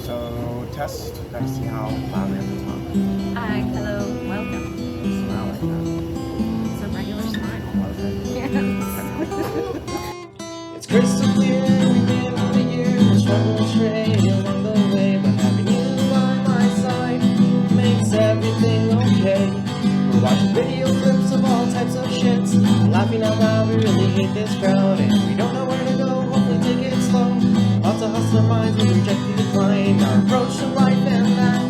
So test, gotta see how loud we have to talk. Hi, hello, welcome. Smile like that. It's a regular smile. It's crystal clear, we've been on a year, we'll struggle straight along the way, but having you by my side makes everything okay. We're watching video clips of all types of shits, laughing out loud, we really hate this crowd, and we don't know where to go, hopefully take it slow. Lots of hustler minds will reject the decline, our approach to life and that,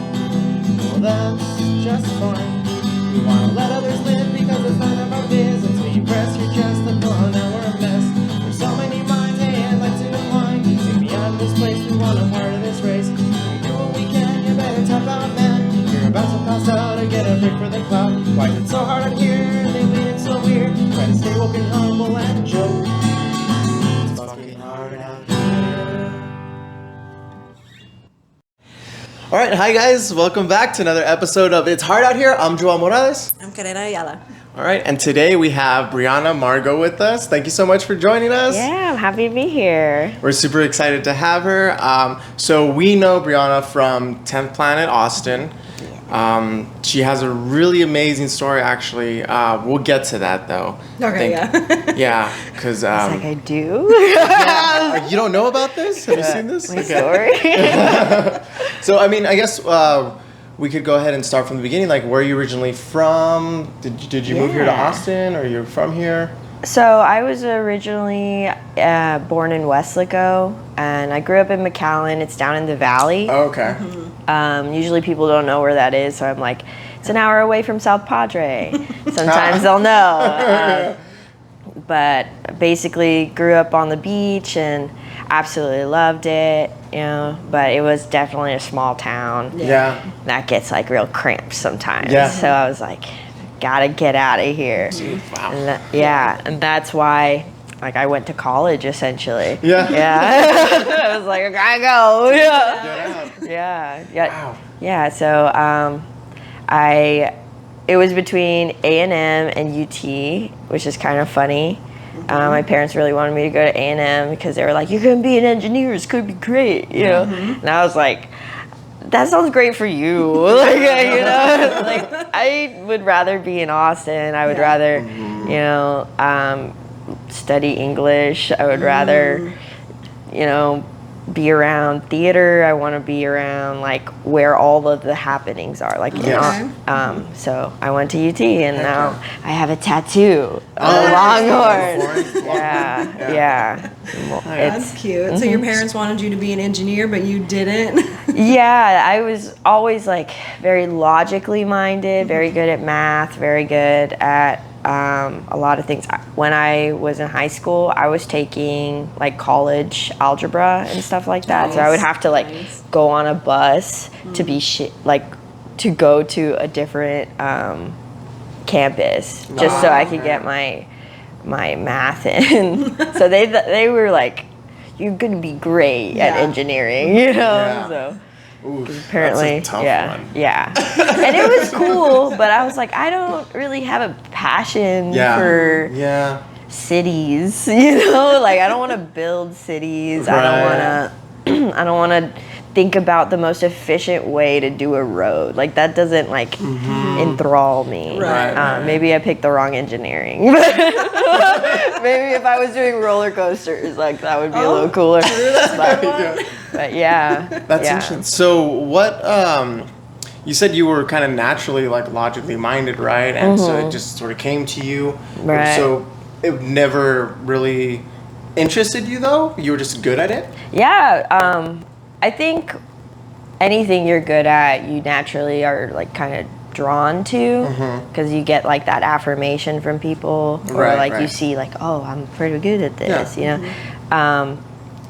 well that's just fine. We wanna let others live because it's none of our business, so you press your chest upon our mess. There's so many minds, hey, I'd like to align. See beyond this place, we want a part of this race. We do what we can, you better tough out, man. You're about to pass out or get a pick for the cloud. Why is it so hard out here? Lately it's so weird. Try to stay woke and humble and joke. It's fucking hard out here. Alright, hi guys, welcome back to another episode of It's Hard Out Here. I'm Joel Morales. I'm Karina Ayala. Alright, and today we have Brianna Margo with us. Thank you so much for joining us. Yeah, I'm happy to be here. We're super excited to have her. So we know Brianna from 10th Planet Austin. She has a really amazing story, actually. We'll get to that, though. Okay, yeah. Yeah, because... It's like I do. yeah, you don't know about this? Have you seen this? My story. So, I mean, I guess we could go ahead and start from the beginning. Like, where are you originally from? Did you move here to Yeah. Austin, or you're from here? So I was originally born in Weslaco, and I grew up in McAllen. It's down in the valley. Oh, okay. Usually people don't know where that is, so I'm like, it's an hour away from South Padre. Sometimes they'll know. But basically grew up on the beach and absolutely loved it, you know, but it was definitely a small town. Yeah. That gets like real cramped sometimes. Yeah. So I was like, gotta get out of here. Wow. And and that's why like I went to college essentially. Yeah. Yeah. I was like, I gotta go. Yeah. Get out. Yeah. Yeah. Wow. Yeah. So it was between A&M and UT, which is kind of funny. My parents really wanted me to go to A&M because they were like, you're going to be an engineer, it's going to be great, you know? And I was like, that sounds great for you. Like, you know, like I would rather be in Austin. I would rather, you know, study English. I would rather, you know, be around theater. I want to be around like where all of the happenings are. Like, you know, so I went to UT and now I have a tattoo of a longhorn. Yeah. That's cute. So your parents wanted you to be an engineer, but you didn't? Yeah, I was always like very logically minded, very good at math, very good at a lot of things. When I was in high school, I was taking like college algebra and stuff like that. So I would have to like go on a bus to be to go to a different campus just so I could get my math in. So they were like, you're gonna be great at engineering, you know. Yeah. So Oof, apparently, that's a tough one. yeah, and it was cool, but I was like, I don't really have a passion for cities, you know. Like, I don't want to build cities. Right. I don't want to think about the most efficient way to do a road. Like, that doesn't like enthrall me. Right. Maybe I picked the wrong engineering. Maybe if I was doing roller coasters, like that would be a little cooler. But yeah. That's interesting. So what, you said you were kind of naturally like logically minded, right? And so it just sort of came to you. Right. So it never really interested you though? You were just good at it? Yeah. I think anything you're good at, you naturally are like kind of drawn to because you get like that affirmation from people or you see like, oh, I'm pretty good at this, you know.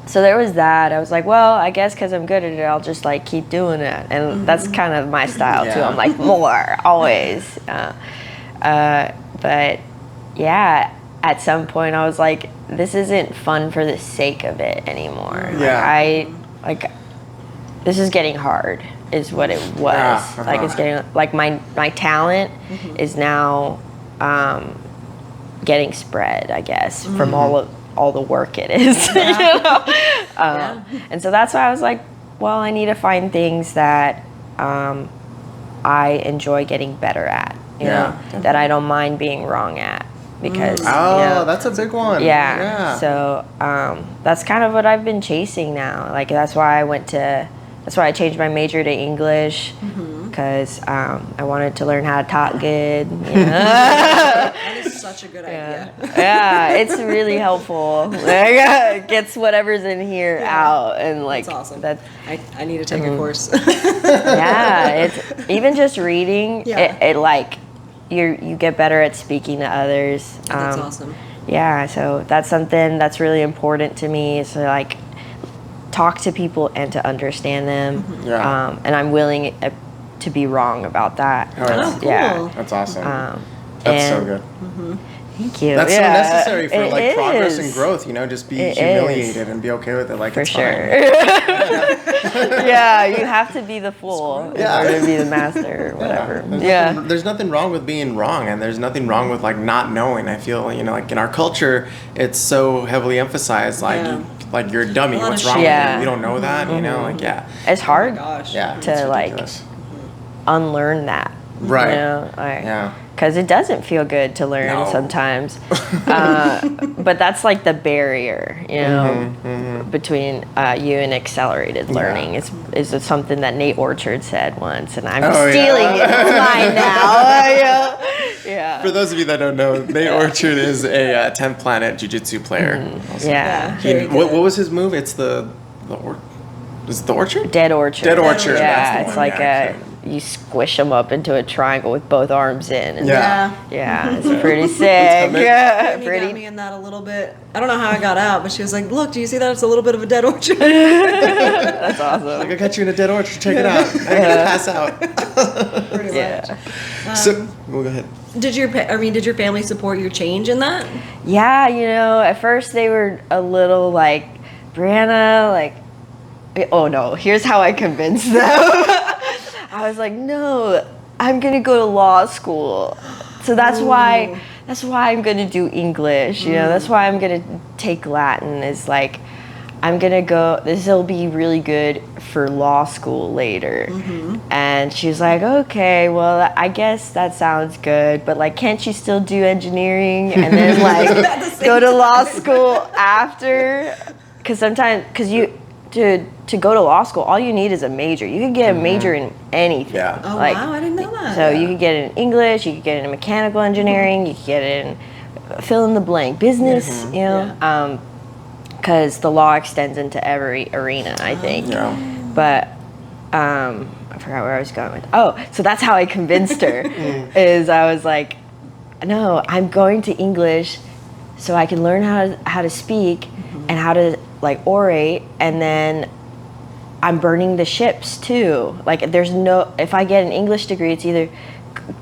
So there was that. I was like, well, I guess because I'm good at it, I'll just like keep doing it, and that's kind of my style too. I'm like more always, but yeah, at some point I was like, this isn't fun for the sake of it anymore. Like, this is getting hard is what it was. Like, it's getting like my talent is now getting spread, I guess, from all the work it is. You know? And so that's why I was like, well, I need to find things that I enjoy getting better at, you know, that I don't mind being wrong at. Because that's a big one. yeah. So that's kind of what I've been chasing now. Like that's why I changed my major to English, because I wanted to learn how to talk good. You know? That is such a good idea. Yeah, it's really helpful. Like, gets whatever's in here out, and like That's awesome. That's, I need to take a course. yeah, it's even just reading. Yeah. It like you get better at speaking to others. That's awesome. Yeah, so that's something that's really important to me, is to like talk to people and to understand them. Yeah. And I'm willing to be wrong about that. Oh, yeah. Oh, cool. Yeah. That's awesome. That's and- so good. Thank you. That's so necessary for It like progress is. and growth. You know, just be It humiliated is. and be okay with it. Like For it's sure. fine. Yeah, you have to be the fool in Yeah. order to be the master or whatever. There's Yeah. nothing, there's nothing wrong with being wrong, and there's nothing wrong with like not knowing. I feel, you know, like in our culture, it's so heavily emphasized, like Yeah. like you're a dummy. A lot What's of wrong shame. with Yeah. you? You don't know that, you know? Like It's hard Gosh. yeah, To, it's like, ridiculous. unlearn that. Right. You know? Like, Yeah. because it doesn't feel good to learn No. sometimes. But that's like the barrier, you know, between you and accelerated learning. Is something that Nate Orchard said once, and I'm Oh, stealing yeah. it. It's mine now. Yeah. For those of you that don't know, Nate Orchard is a 10th Planet Jiu Jitsu player. Also. Yeah. Very What good. was his move? It's is it the Orchard? Dead Orchard. Dead Orchard, Yeah, that's the it's one, like yeah, you squish them up into a triangle with both arms in. And Yeah. Yeah, it's pretty sick. coming. Yeah, Amy pretty. got me in that a little bit. I don't know how I got out, but she was like, "Look, do you see that? It's a little bit of a dead orchard." That's awesome. Like, I got you in a dead orchard. Check it out. I'm gonna pass out. Pretty much. Yeah. So, well, go ahead. Did your family support your change in that? Yeah, you know, at first they were a little like, Brianna, like, oh no, here's how I convinced them. I was like, no, I'm gonna go to law school. So that's why I'm gonna do English, you know, that's why I'm gonna take Latin, is like, I'm gonna go, this will be really good for law school later. And she was like, okay, well, I guess that sounds good, but like, can't you still do engineering and then like go to law school after? Because to go to law school, all you need is a major. You could get a major in anything. Yeah. Oh Like, wow, I didn't know that. So you could get it in English, you could get it in mechanical engineering, you could get it in fill in the blank business, you know, because the law extends into every arena, I think. Yeah. But I forgot where I was going with. Oh, so that's how I convinced her. Is I was like, no, I'm going to English so I can learn how to speak and how to like orate, and then I'm burning the ships too. Like if I get an English degree, it's either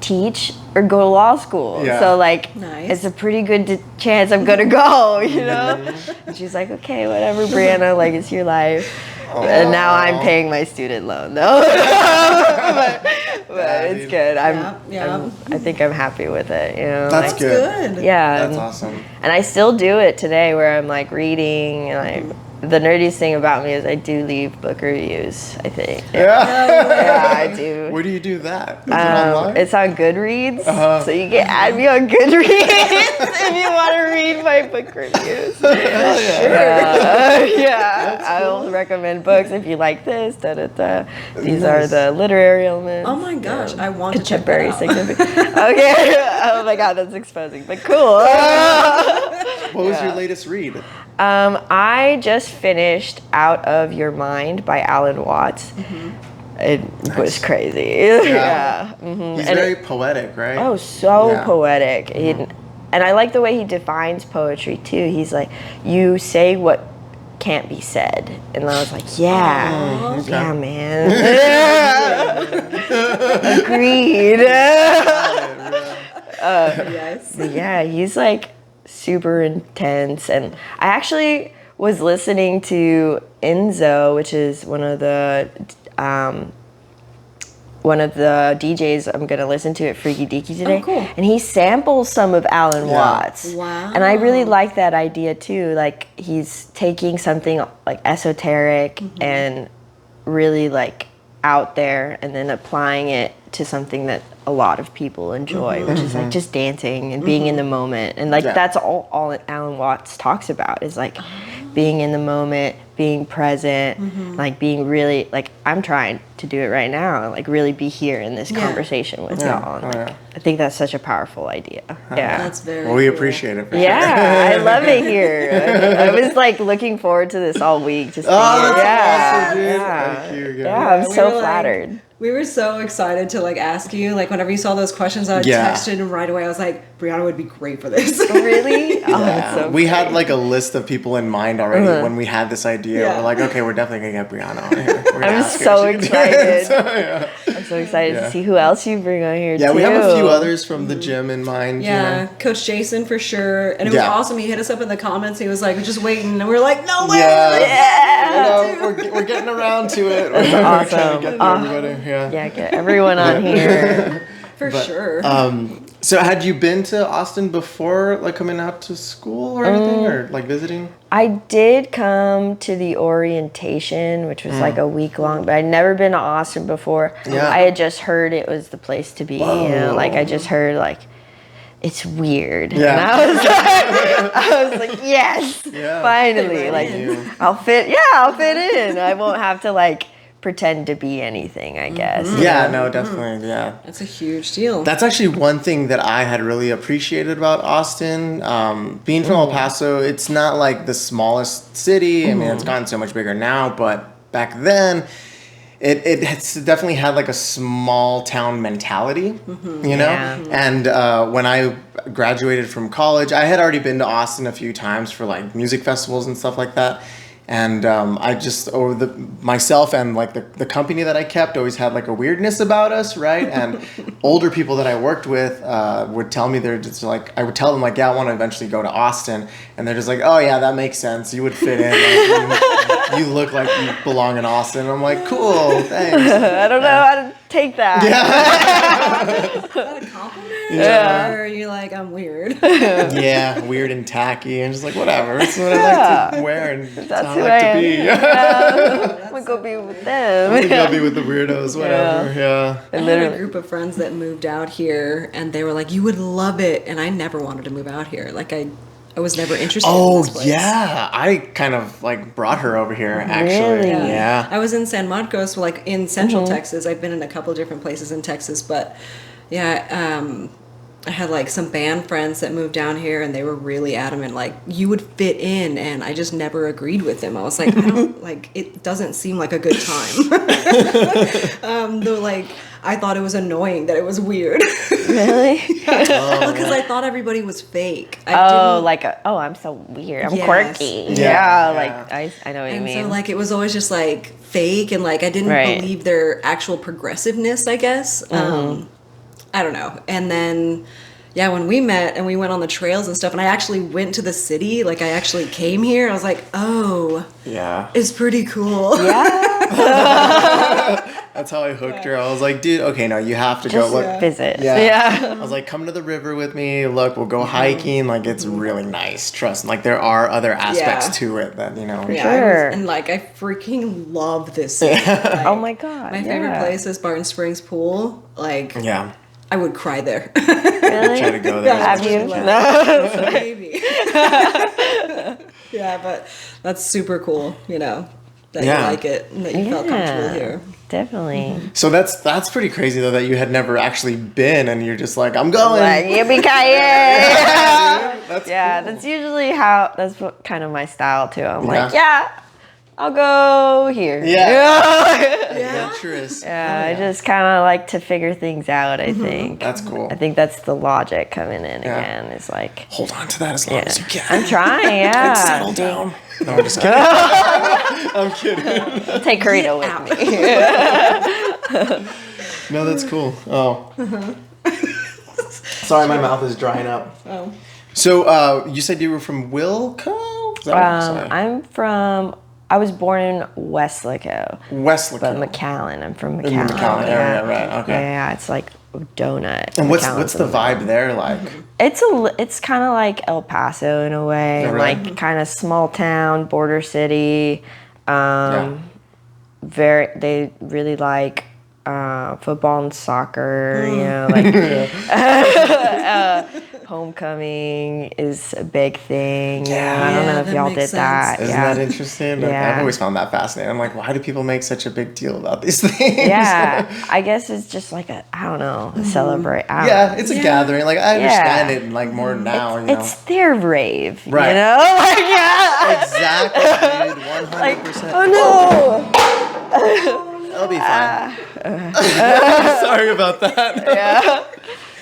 teach or go to law school. Yeah. So like, Nice. it's a pretty good chance I'm gonna go, you know? And she's like, okay, whatever, Brianna, like it's your life. And now I'm paying my student loan though. but it's good. I think I'm happy with it, you know? That's like, good. Good. yeah. That's and- awesome. and I still do it today, where I'm like reading, and the nerdiest thing about me is I do leave book reviews, I think. Yeah. Yeah, I do. Where do you do that? Is it online? It's on Goodreads, Uh-huh. so you can add me on Goodreads if you want to read my book reviews. Yeah, I will recommend books if you like this. Da da da. These are Nice. the literary elements. Oh my gosh, I want to check that Contemporary out. significance. Okay. Oh my God, that's exposing, but cool. What was your latest read? I just finished Out of Your Mind by Alan Watts. It was crazy. Yeah. He's And very poetic, right? Oh, so Yeah. poetic. And I like the way he defines poetry too. He's like, you say what can't be said. And I was like, yeah. okay. Yeah, man. Agreed. Yes. But yeah, he's like super intense. And I actually was listening to Enzo, which is one of the DJs I'm gonna listen to at Freaky Deaky today. Oh, cool. And he samples some of Alan Watts. Wow. And I really like that idea too. Like he's taking something like esoteric and really like out there and then applying it to something that a lot of people enjoy, which is like just dancing and being in the moment. And like that's all Alan Watts talks about is like being in the moment, being present, like being really like I'm trying to do it right now, like really be here in this conversation with y'all. And, like, I think that's such a powerful idea. Yeah. That's very Well, we cool. appreciate it. For Yeah, I love it here. I was like looking forward to this all week. Just being that's yeah, awesome, dude. yeah, Thank you, yeah. guys. I'm We so were, like, flattered. We were so excited to like ask you. Like whenever you saw those questions, I texted and right away I was like, Brianna would be great for this. Really? Oh, that's so we had great. like a list of people in mind already when we had this idea. Yeah. We're like, okay, we're definitely gonna get Brianna on here. We're gonna I'm ask her so if she can do it. excited. So, I'm so excited Yeah. to see who else you bring on here. yeah, too. we have a few others from the gym in mind. Yeah, You know? Coach Jason for sure. And it was Yeah. awesome. He hit us up in the comments. He was like, we're just waiting. And we were like, no way. Yeah. You know, we're getting around to it. We're trying to awesome. get there, everybody. Yeah, get everyone on here. For sure. So had you been to Austin before, like coming out to school or anything, or like visiting? I did come to the orientation, which was like a week long, but I'd never been to Austin before. Yeah. I had just heard it was the place to be. You know, like I just heard like it's weird. Yeah. And I was like, yes, Yeah. finally. Fit right Like in. I'll fit in. I won't have to like pretend to be anything, I guess. Yeah, no, definitely, yeah. That's a huge deal. That's actually one thing that I had really appreciated about Austin. Being from El Paso, it's not like the smallest city. I mean, it's gotten so much bigger now, but back then, it has definitely had like a small town mentality, you know? Yeah. And when I graduated from college, I had already been to Austin a few times for like music festivals and stuff like that. And I just, myself and like the company that I kept always had like a weirdness about us, right? And older people that I worked with would tell me, they're just like, I would tell them like, yeah, I want to eventually go to Austin. And they're just like, oh yeah, that makes sense. You would fit in. Like, you look like you belong in Austin. I'm like, cool, thanks. I don't know how to take that. Is that a compliment? Yeah. Or are you like, I'm weird? Yeah, weird and tacky. And just like, whatever. It's what I like to wear and That's how who I like I to am. be. I'm gonna go be with them. We gotta be with the weirdos, whatever. Yeah. I had a group of friends that moved out here and they were like, you would love it. And I never wanted to move out here. Like I was never interested in Oh this place. yeah, I kind of like brought her over here actually. Really? Yeah. I was in San Marcos, like in Central Texas. I've been in a couple different places in Texas, but yeah, I had like some band friends that moved down here, and they were really adamant, like you would fit in, and I just never agreed with them. I was like, I don't like. It doesn't seem like a good time. Though, like I thought it was annoying that it was weird. Really? Because I thought everybody was fake. I'm so weird. I'm Yes. quirky. Yeah. Like I know what you And mean. so like it was always just like fake, and like I didn't Right. believe their actual progressiveness, I guess. I don't know. And then yeah, when we met and we went on the trails and stuff, and I actually went to the city, like I actually came here, I was like, oh, Yeah. it's pretty cool. yeah. That's how I hooked her. I was like, dude, okay, no, you have to go. Just Look. visit. Yeah. Yeah. I was like, come to the river with me. Look, we'll go hiking. Like, it's really nice. Trust me. Like, there are other aspects Yeah. to it that, you know. Yeah, Sure. and like I freaking love this city. Like, Oh my god. my favorite yeah. place is Barton Springs Pool. Like Yeah. I would cry there. Really? Try to go there. Yeah. Have you? No. Maybe. Yeah, but that's super cool, you know, that Yeah. you like it and that you felt comfortable here. Definitely. So that's pretty crazy though that you had never actually been and you're just like, I'm going. Like, yippee-ki-yay! That's Yeah, cool. that's usually that's what kind of my style too. I'm like, Yeah. yeah, I'll go here. Yeah. Adventurous. Yeah, I just kind of like to figure things out, I think. That's cool. I think that's the logic coming in Yeah. again. It's like, Hold on to that as long as you can. I'm trying, yeah. And settle down. No, I'm just kidding. I'm kidding. Take Karina with Out. me. No, that's cool. Oh. Sorry, my mouth is drying up. Oh. So, you said you were from Wilco? Is that what you said? I was born in Weslaco, Weslaco. but McAllen. I'm from In the McAllen. McAllen area, right, okay. Yeah, it's like donut. And what's McAllen's the in vibe there like? It's kind of like El Paso in a way, Oh, really? like kind of small town, border city. they really like football and soccer, you know, like homecoming is a big thing. Yeah. I don't know if that y'all makes did sense. that. Isn't yeah. that interesting? Like, Yeah. I've always found that fascinating. I'm like, why do people make such a big deal about these things? Yeah, I guess it's just like a, I don't know, a celebrate. I don't Yeah, know. it's a gathering. Like, I understand Yeah. it like more now, you know. It's their rave, Right. you know? Like, yeah. Exactly, dude. 100%. Oh no. That'll be fine. Sorry about that. Yeah.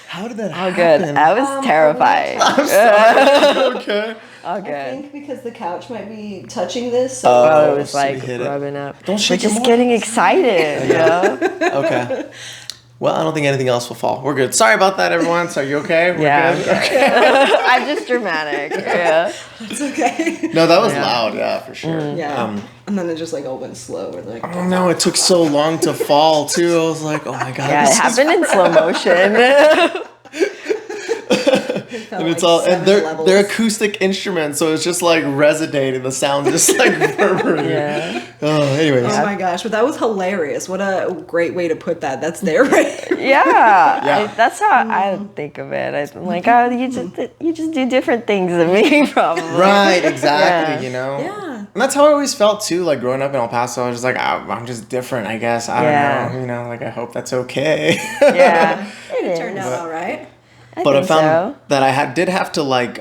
How did that Oh, happen? good. I was terrified. I'm sorry. Okay. Oh, I good. think because the couch might be touching this. So Oh, it was so we like hit it. rubbing up. Don't We're shake your just more. getting excited, you know? Okay. Well, I don't think anything else will fall. We're good. Sorry about that, everyone. So, you okay? We're Yeah, good? I'm good. I'm just dramatic. Yeah. it's okay. No, that was loud. Yeah, for sure. Yeah. And then it just like all went slow. We're like, Oh no, it took so long to fall too. I was like, oh my god. Yeah, it this is happened in slow motion. And it's all and they're acoustic instruments, so it's just like resonating. The sound just like reverberating. Yeah. Oh, anyways. oh my gosh, but that was hilarious. What a great way to put that. That's their right. Yeah, Yeah. that's how I think of it. I'm like, oh, you just do different things than me, probably. Right, exactly. Yeah. You know. Yeah. And that's how I always felt too. Like growing up in El Paso, I was just like, I'm just different. I guess I don't Yeah. know. You know, like I hope that's okay. Yeah, It turned out all right. But I think found so. that I did have to like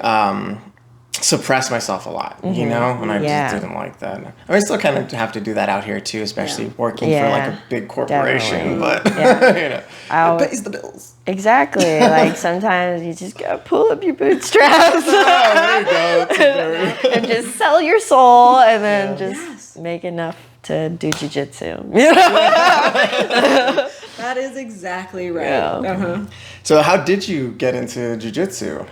suppress myself a lot, you know, and I Yeah. just didn't like that. I mean, I still kind of have to do that out here too, especially Yeah. working for like Yeah, a big corporation. definitely. But Yeah. you know, I always- it pays the bills. Exactly. Like sometimes you just gotta pull up your bootstraps Oh, there you go. That's a very- and just sell your soul, and then just Yes. make enough to do jujitsu. You know? That is exactly right. Yeah. Uh-huh. So, how did you get into jiu-jitsu?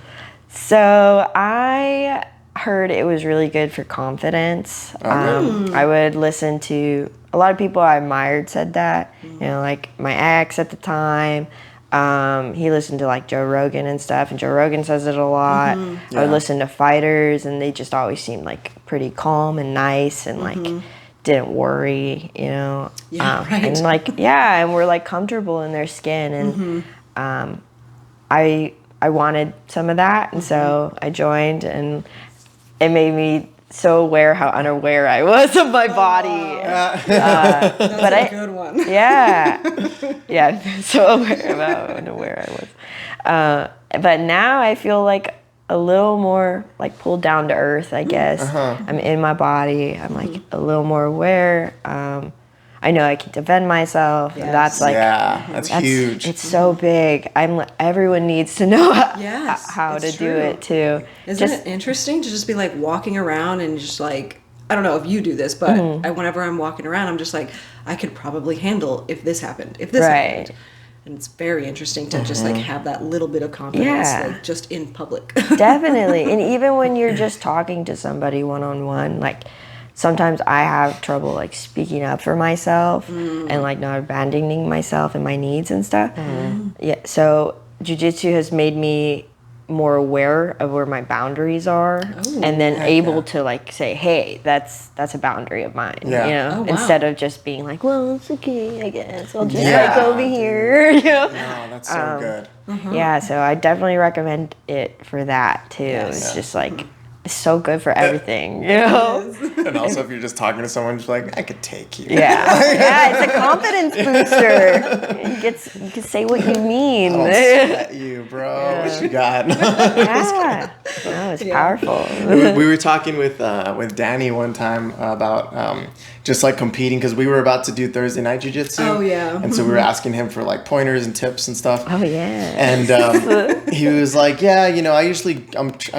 So I heard it was really good for confidence. I would listen to a lot of people I admired said that. You know, like my ex at the time. He listened to like Joe Rogan and stuff, and Joe Rogan says it a lot. I Yeah. would listen to fighters, and they just always seemed like pretty calm and nice, and like didn't worry, you know. Yeah, right. And like and we're like comfortable in their skin, and I wanted some of that, and so I joined, and it made me so aware how unaware I was of my body. That's But a I- good one. Yeah, yeah, so aware of how unaware I was. But now I feel like a little more like pulled down to earth, I guess. I'm in my body. I'm like a little more aware. I know I can defend myself. Yes. And that's like That's huge. It's so big. Everyone needs to know Yes, how to it's do true. it too. Isn't it interesting to just be like walking around and just like, I don't know if you do this, but whenever I'm walking around, I'm just like, I could probably handle if this happened, if this Right. happened. And it's very interesting to just like have that little bit of confidence, Yeah. like just in public. Definitely. And even when you're just talking to somebody one-on-one, like sometimes I have trouble like speaking up for myself and like not abandoning myself and my needs and stuff. Yeah. So jiu-jitsu has made me more aware of where my boundaries are, and then able to like say, hey, that's a boundary of mine. Yeah. You know, Oh, wow. instead of just being like, well, it's okay, I guess I'll just Yeah, like over here. You know? No, that's so good. Yeah, so I definitely recommend it for that too. Yes. It's just like it's so good for everything, you know? And also, if you're just talking to someone, just like, I could take you. Yeah. Yeah, it's a confidence booster. You can say what you mean. I'll sweat you, bro. What you got? Yeah. No, it's powerful. We were talking with Danny one time about just like competing, because we were about to do Thursday night jiu-jitsu. Oh, yeah. And so we were asking him for like pointers and tips and stuff. Oh yeah. And he was like, yeah, you know, I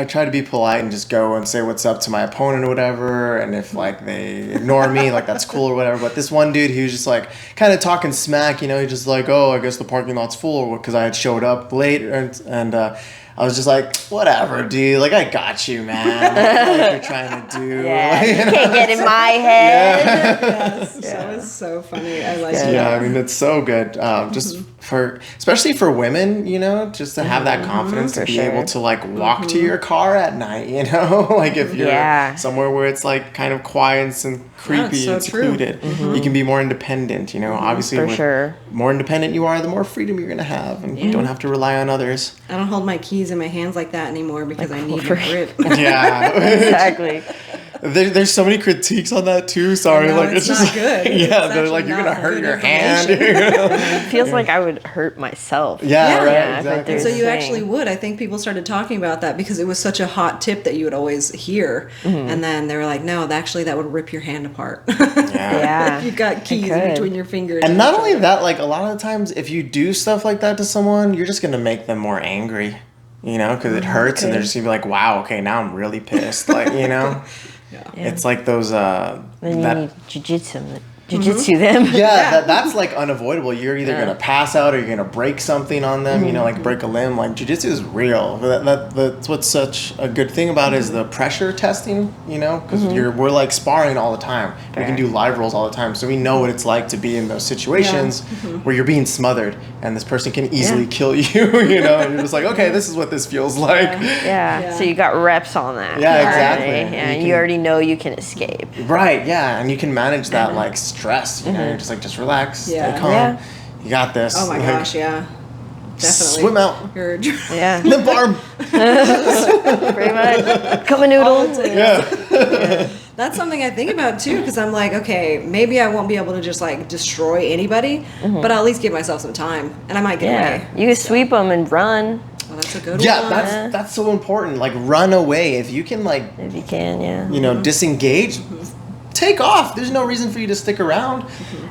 try to be polite and just go and say what's up to my opponent or whatever. And if like they ignore me, like that's cool or whatever. But this one dude, he was just like kind of talking smack, you know, he just like, oh, I guess the parking lot's full, because I had showed up late. And I was just like, whatever, dude. Like, I got you, man. Like you're trying to do. Yeah, Like, you you know? can't get in my head. Yes, that was so funny. I like it. Yeah, I mean, it's so good. Just especially for women, you know, just to have that confidence to For be sure. able to like walk to your car at night, you know, like if you're Yeah. somewhere where it's like kind of quiet and creepy so and true. secluded. You can be more independent, you know, obviously For with sure. more independent you are, the more freedom you're going to have, and you don't have to rely on others. I don't hold my keys in my hands like that anymore because I need a grip. Yeah. Exactly. There's so many critiques on that too. Sorry, No, like it's it's not just good. yeah, It's they're actually like you're gonna not hurt good your hand. It feels like I would hurt myself. Yeah, right, if I exactly. threw So the you thing. actually would. I think people started talking about that because it was such a hot tip that you would always hear, and then they were like, "No, actually, that would rip your hand apart." Yeah. If you got keys could. in between your fingers. And not only that, like a lot of the times, if you do stuff like that to someone, you're just gonna make them more angry, you know, because it hurts, and they're just gonna be like, "Wow, okay, now I'm really pissed," like you know. It's like those Then you that need jujitsu them. that's like unavoidable. You're either gonna pass out or you're gonna break something on them. You know, like break a limb. Like jiu-jitsu is real. That's what's such a good thing about it is the pressure testing. You know, because we're like sparring all the time. We can do live rolls all the time, so we know what it's like to be in those situations where you're being smothered and this person can easily kill you. You know, and you're just like, okay, this is what this feels like. Yeah. So you got reps on that. Yeah, already. exactly. Yeah, You you can- already know you can escape. Right, yeah, and you can manage that like stress. You know, you're just like, just relax, Yeah. stay calm. Yeah. You got this. Oh my Like, gosh, yeah, definitely. Swim out. You're Yeah. Limp arm. Pretty much. Come a noodle. Yeah. That's something I think about too, because I'm like, okay, maybe I won't be able to just like destroy anybody, but I'll at least give myself some time, and I might get Yeah. away. You can sweep them and run Well, that's a good Yeah, one. that's so important. Like run away. If you can like, if you can, yeah. you know, disengage, take off. There's no reason for you to stick around.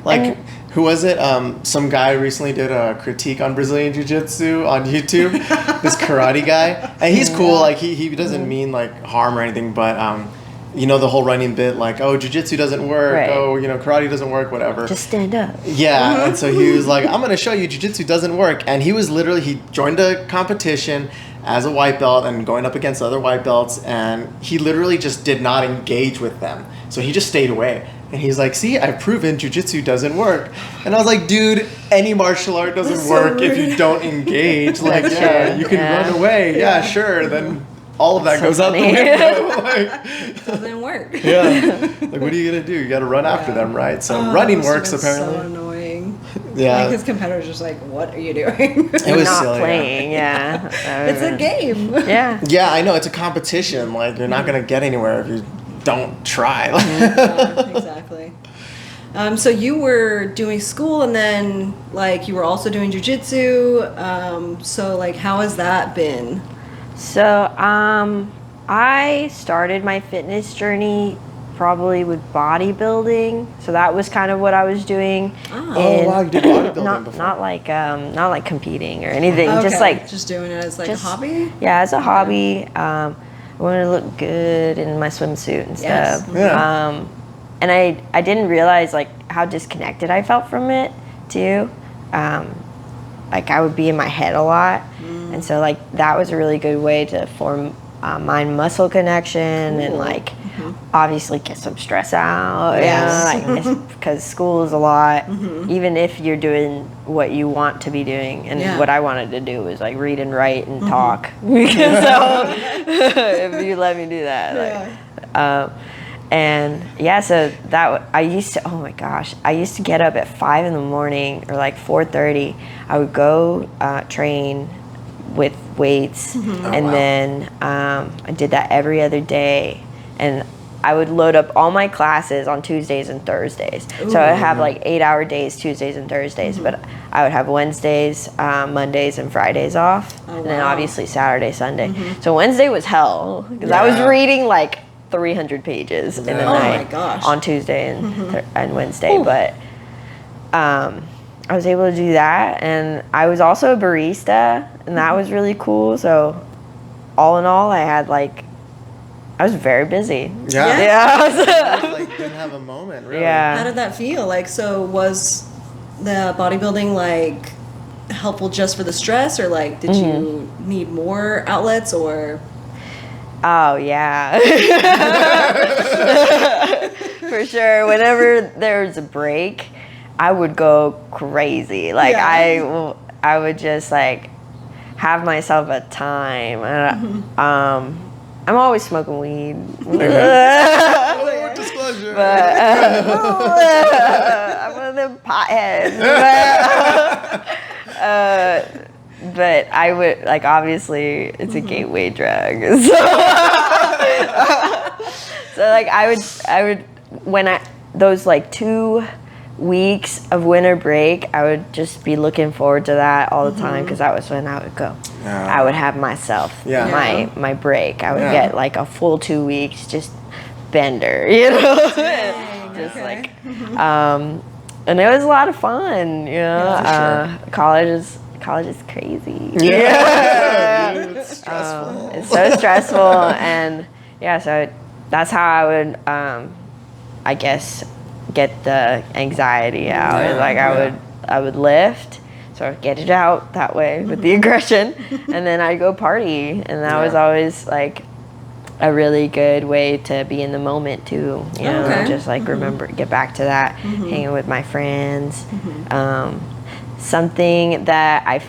Like who was it? Some guy recently did a critique on Brazilian Jiu-Jitsu on YouTube. This karate guy. And he's cool, like he doesn't mean like harm or anything, but you know the whole running bit like, oh, jiu-jitsu doesn't work, Right. oh, you know, karate doesn't work, whatever. Just stand up. Yeah, and so he was like, I'm going to show you jiu-jitsu doesn't work. And he was literally, he joined a competition as a white belt and going up against other white belts, and he literally just did not engage with them. So he just stayed away. And he's like, see, I've proven jiu-jitsu doesn't work. And I was like, dude, any martial art doesn't That's so work if rude. you don't engage. Like, That's yeah, true. you can Yeah. run away. Yeah, sure. Then all of that So goes out the funny. window. Like, Doesn't work. yeah. Like, what are you going to do? You got to run after them, right? So Oh, running that works, must have been apparently. So annoying. Yeah. Like his competitors just like, what are you doing? It was Not silly, yeah. playing, yeah. It's a game. Yeah. Yeah, I know. It's a competition. Like, you're not going to get anywhere if you don't try. Yeah, exactly. So you were doing school and then like you were also doing jujitsu. So like how has that been? So, I started my fitness journey probably with bodybuilding. So that was kind of what I was doing. Oh, wow, you did bodybuilding not, before. Not like competing or anything. Just Okay, like just doing it as like just- a hobby. Yeah, as a hobby. I wanted to look good in my swimsuit and Yes. stuff. Yeah. And I didn't realize like how disconnected I felt from it too. Like I would be in my head a lot, and so like that was a really good way to form mind muscle connection and like obviously get some stress out. Yes. You know, like because school is a lot. Even if you're doing what you want to be doing, and Yeah. what I wanted to do was like read and write and talk. So if you let me do that, like, and yeah, so I used to, oh my gosh, I used to get up at 5 in the morning or like 4:30. I would go train with weights, and wow. then I did that every other day, and I would load up all my classes on Tuesdays and Thursdays. So I would have like 8-hour days Tuesdays and Thursdays, but I would have Wednesdays, Mondays, and Fridays off, and then wow. obviously Saturday, Sunday. So Wednesday was hell because I was Yeah. reading like 300 pages in the Oh night my gosh. on Tuesday and Wednesday, but I was able to do that, and I was also a barista, and that was really cool. So all in all, I was very busy. Yeah. Yeah. You, like, didn't have a moment, really. Yeah. How did that feel? Like, so was the bodybuilding like helpful just for the stress, or like did you need more outlets, or? Oh yeah. For sure. Whenever there's a break, I would go crazy. Like Yeah. I would just like have myself a time. I'm always smoking weed. Oh, disclosure. pleasure. I'm one of them potheads. But I would, like, obviously it's a gateway drug. So like I would when those like 2 weeks of winter break, I would just be looking forward to that all the time, because that was when I would go. I would have myself my break. I would get like a full 2 weeks just bender, you know. Just like and it was a lot of fun, you know. College is crazy. It's stressful. It's so stressful. And so that's how I would I guess get the anxiety out. I would lift, so I'd get it out that way with the aggression, and then I'd go party, and that was always like a really good way to be in the moment too, you know. Just like remember, get back to that, hanging with my friends. Something that I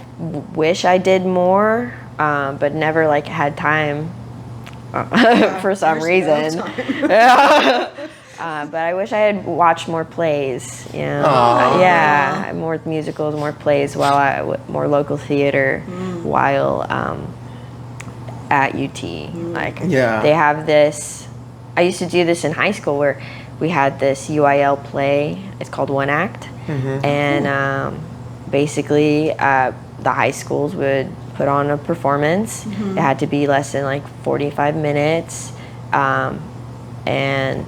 wish I did more, but never like had time for some reason. But I wish I had watched more plays, you know. More musicals, more plays, more local theater while at UT. They have this. I used to do this in high school where we had this UIL play. It's called One Act, and basically the high schools would put on a performance. It had to be less than like 45 minutes, and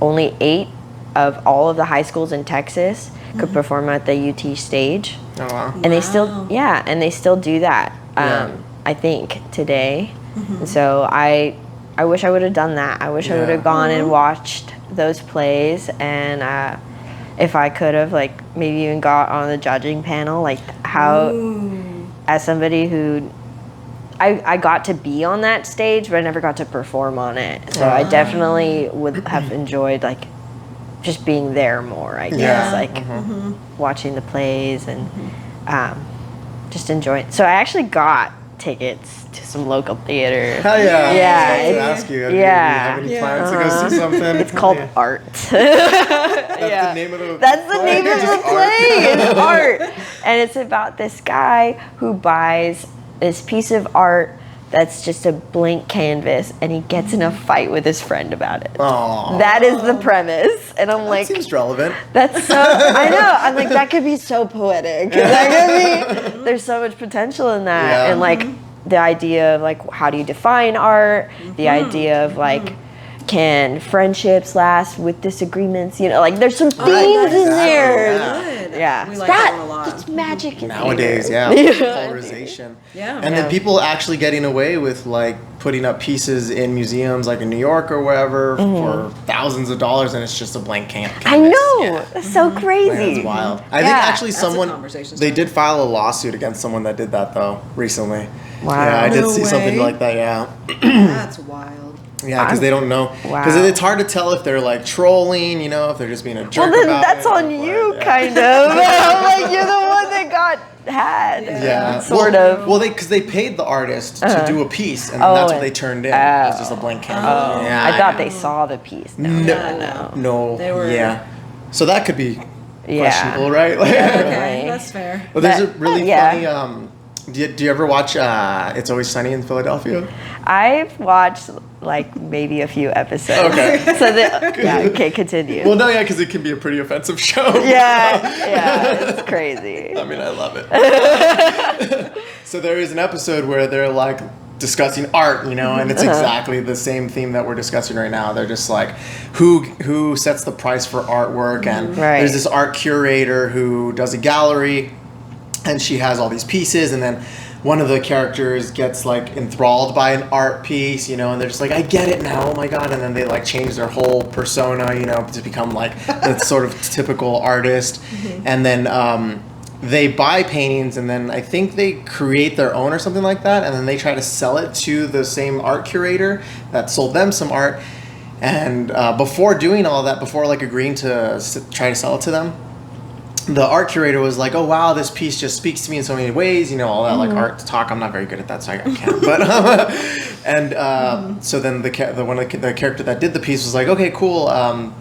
only 8 of all of the high schools in Texas could perform at the UT stage. Oh wow! And they still do that. I think today. And so I wish I would have done that. I wish I would have gone and watched those plays, and if I could have, like, maybe even got on the judging panel, like how as somebody who I got to be on that stage, but I never got to perform on it. So I definitely would have enjoyed, like, just being there more, I guess. Watching the plays and just enjoying. So I actually got tickets to some local theater. Hell yeah. Yeah. I was going to ask you, do you have any plans to go see something? It's called Art. That's the name of the That's the name of the play. It's Art. And it's about this guy who buys this piece of art that's just a blank canvas, and he gets in a fight with his friend about it. Aww. That is the premise. And I'm like, seems relevant. That's so, I know. I'm like, that could be so poetic. That could be, there's so much potential in that. Yeah. And like the idea of like, how do you define art? The idea of like, can friendships last with disagreements? You know, like there's some themes in there. Yeah. We like that one a lot. That's magic in Nowadays, theater. polarization. Yeah. And then people actually getting away with like putting up pieces in museums like in New York or wherever for thousands of dollars, and it's just a blank canvas. I know. That's so crazy. Man, that's wild. I think actually That's a someone, conversation they starter. did file a lawsuit against someone that did that though recently. Wow. Yeah, I did No see something way. like that, yeah. That's wild. Yeah, because they don't know. Because it's hard to tell if they're like trolling, you know, if they're just being a jerk. Well, then about that's it, on or you, what, kind of. Like, you're the one that got had. Yeah, Sort well, of. Well, because they paid the artist to do a piece, and Oh, that's what and- they turned in. It was just a blank canvas. Oh, Yeah, I thought know. they saw the piece. No. They were- Yeah. So that could be Yeah. questionable, right? Like, Okay, that's fair. well, there's a But- really yeah. funny. Do you ever watch It's Always Sunny in Philadelphia? I've watched like maybe a few episodes. Okay. So okay, continue. Well, no, yeah, because it can be a pretty offensive show. yeah, it's crazy. I mean, I love it. So there is an episode where they're like discussing art, you know, and it's exactly the same theme that we're discussing right now. They're just like, who sets the price for artwork, and there's this art curator who does a gallery, and she has all these pieces, and then one of the characters gets like enthralled by an art piece, you know, and they're just like, I get it now, oh my god, and then they like change their whole persona, you know, to become like the sort of typical artist, and then they buy paintings, and then I think they create their own or something like that, and then they try to sell it to the same art curator that sold them some art, and before doing all that, before like agreeing to try to sell it to them, the art curator was like, "Oh wow, this piece just speaks to me in so many ways." You know, all that like art talk. I'm not very good at that, so I can't. But so then the character that did the piece was like, "Okay, cool.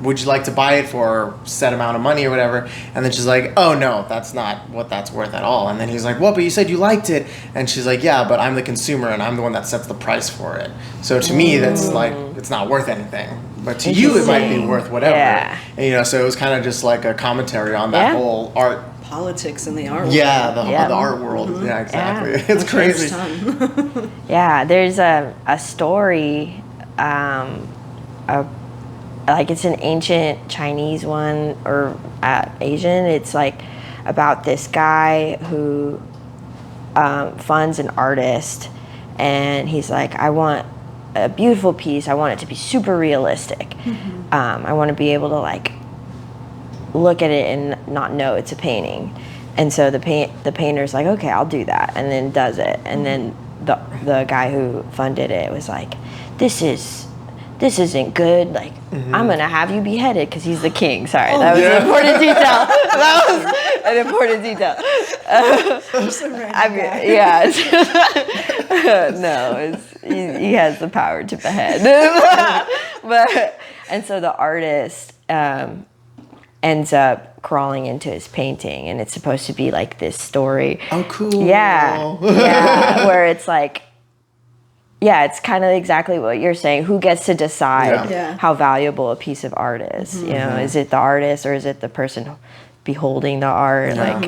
Would you like to buy it for a set amount of money or whatever?" And then she's like, "Oh no, that's not what that's worth at all." And then he's like, "What? But you said you liked it." And she's like, "Yeah, but I'm the consumer and I'm the one that sets the price for it. So to me, that's like it's not worth anything." But to you, it might be worth whatever. Yeah. And, you know, so it was kind of just like a commentary on that whole art. Politics in the art Yeah, world. the art world. Yeah, exactly. It's crazy. Yeah, there's a story, like it's an ancient Chinese one or Asian. It's like about this guy who funds an artist, and he's like, I want a beautiful piece. I want it to be super realistic. I want to be able to like look at it and not know it's a painting. And so the painter's like, okay, I'll do that, and then does it. And then the guy who funded it was like, this isn't good. Like, I'm gonna have you beheaded because he's the king. Sorry, that was an important detail. That was an important detail. No, he has the power to behead. And so the artist ends up crawling into his painting, and it's supposed to be like this story. Oh, cool. Yeah, where it's like, it's kind of exactly what you're saying. Who gets to decide how valuable a piece of art is? You know, is it the artist or is it the person beholding the art? Like,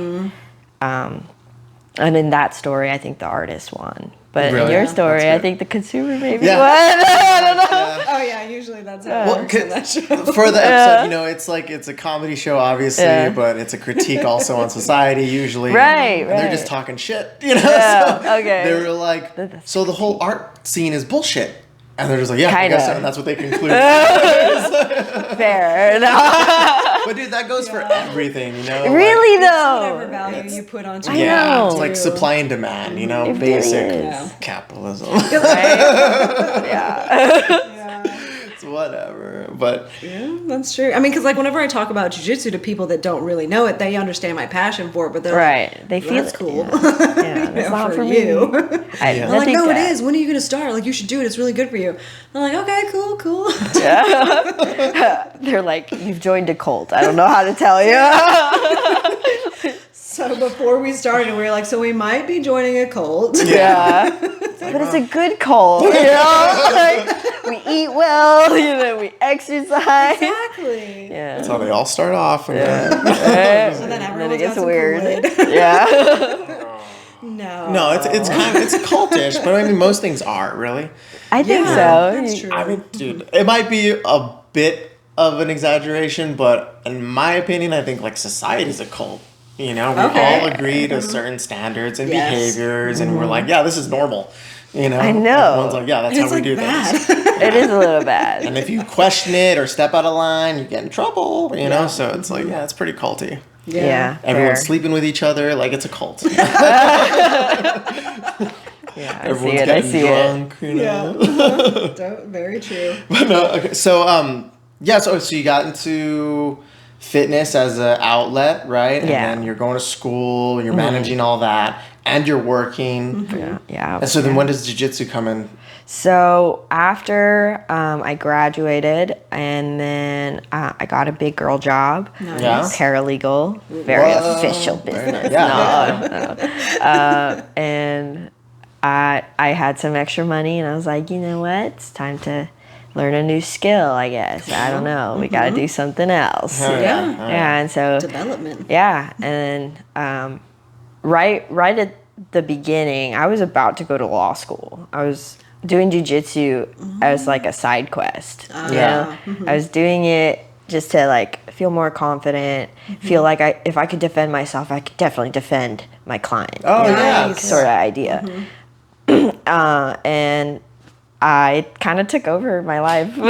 and in that story, I think the artist won. But in your story, I think the consumer maybe won. I don't know. Oh yeah, usually that's how it works on that show. For the episode, you know, it's like it's a comedy show, obviously, but it's a critique also on society, usually. Right. And they're just talking shit, you know. Yeah, so okay. They were like, so the whole art scene is bullshit. And they're just like, yeah, I Kinda. guess so. And that's what they conclude. Fair. But dude, that goes for everything, you know. Really like, though. Whatever value you put onto I it. Yeah, know. it's like supply and demand, you know, It really basic is. capitalism. Right? Yeah. It's whatever, but Yeah, that's true. I mean, because like whenever I talk about jiu-jitsu to people that don't really know it, they understand my passion for it, but they're Right. They like, feel that's it. cool. Yeah, that's not for you. me. I'm like, no, it is. When are you going to start? Like, you should do it. It's really good for you. I'm like, okay, cool. They're like, you've joined a cult. I don't know how to tell you. So before we started, we were like, so we might be joining a cult. Yeah. But it's a good cult, you know? Like, we eat well, you know, we exercise. Exactly. Yeah. that's how they all start off. And So then And then everyone's it gets got some weird. Kool-Aid. Yeah. No, it's kind of it's cultish, but I mean most things are really. I think Yeah, so. that's true. I mean, dude, it might be a bit of an exaggeration, but in my opinion, I think like society is a cult. You know, we Okay. all agree to certain standards and Yes. behaviors, and we're like, yeah, this is normal. You know, I know. Everyone's like, yeah, that's it's how we like do bad. things. It is a little bad. And if you question it or step out of line, you get in trouble. You know, so it's like, yeah, it's pretty culty. Yeah. Everyone's fair. sleeping with each other like it's a cult. Yeah, Everyone's I getting see it. drunk. You know. Very true. But no, okay. So yeah. So you got into fitness as an outlet, right? And Yeah. then you're going to school. You're managing all that, and you're working. Yeah. And so then, when does jiu-jitsu come in? So after I graduated, and then I got a big girl job, Nice. Yeah. paralegal, very Whoa. official Very business. nice. Yeah. No. And I had some extra money, and I was like, you know what? It's time to learn a new skill, I guess. I don't know. We got to do something else. Hell Yeah. Yeah, and so Development. yeah, and then right at the beginning, I was about to go to law school. I was doing jiu-jitsu as like a side quest. You know? I was doing it just to like feel more confident, feel like if I could defend myself, I could definitely defend my client. Oh, you know, yeah. like, sort of idea. And I kind of took over my life, to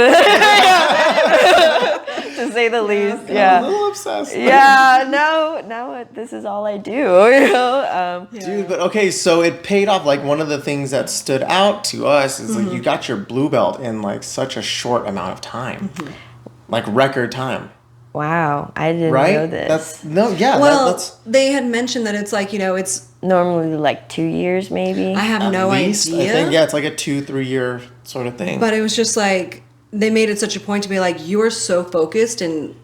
say the least. I'm a Yeah. little obsessed. Yeah, now this is all I do, you know? Dude, but okay, so it paid off. Like one of the things that stood out to us is like you got your blue belt in like such a short amount of time, like record time. Wow, I didn't right? know this. Well, that's they had mentioned that it's like, it's. Normally like 2 years, maybe. I have at no least, idea. I think, yeah, it's like a 2-3 year sort of thing. But it was just like they made it such a point to be like, you are so focused and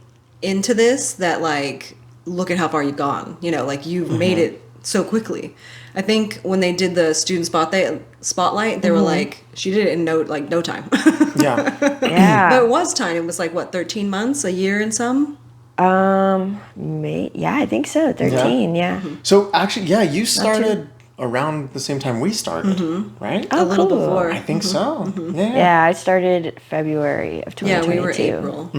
into this that like, look at how far you've gone. Like you've made it so quickly. I think when they did the student spotlight, they were like, she did it in no time. Yeah. Yeah. But it was time. It was like what, 13 months, a year and some. Yeah, I think so. 13, yeah. So actually, yeah, you started around the same time we started, right? A little cool. before. I think so. Yeah. Yeah, I started February of 2022. Yeah, we were April.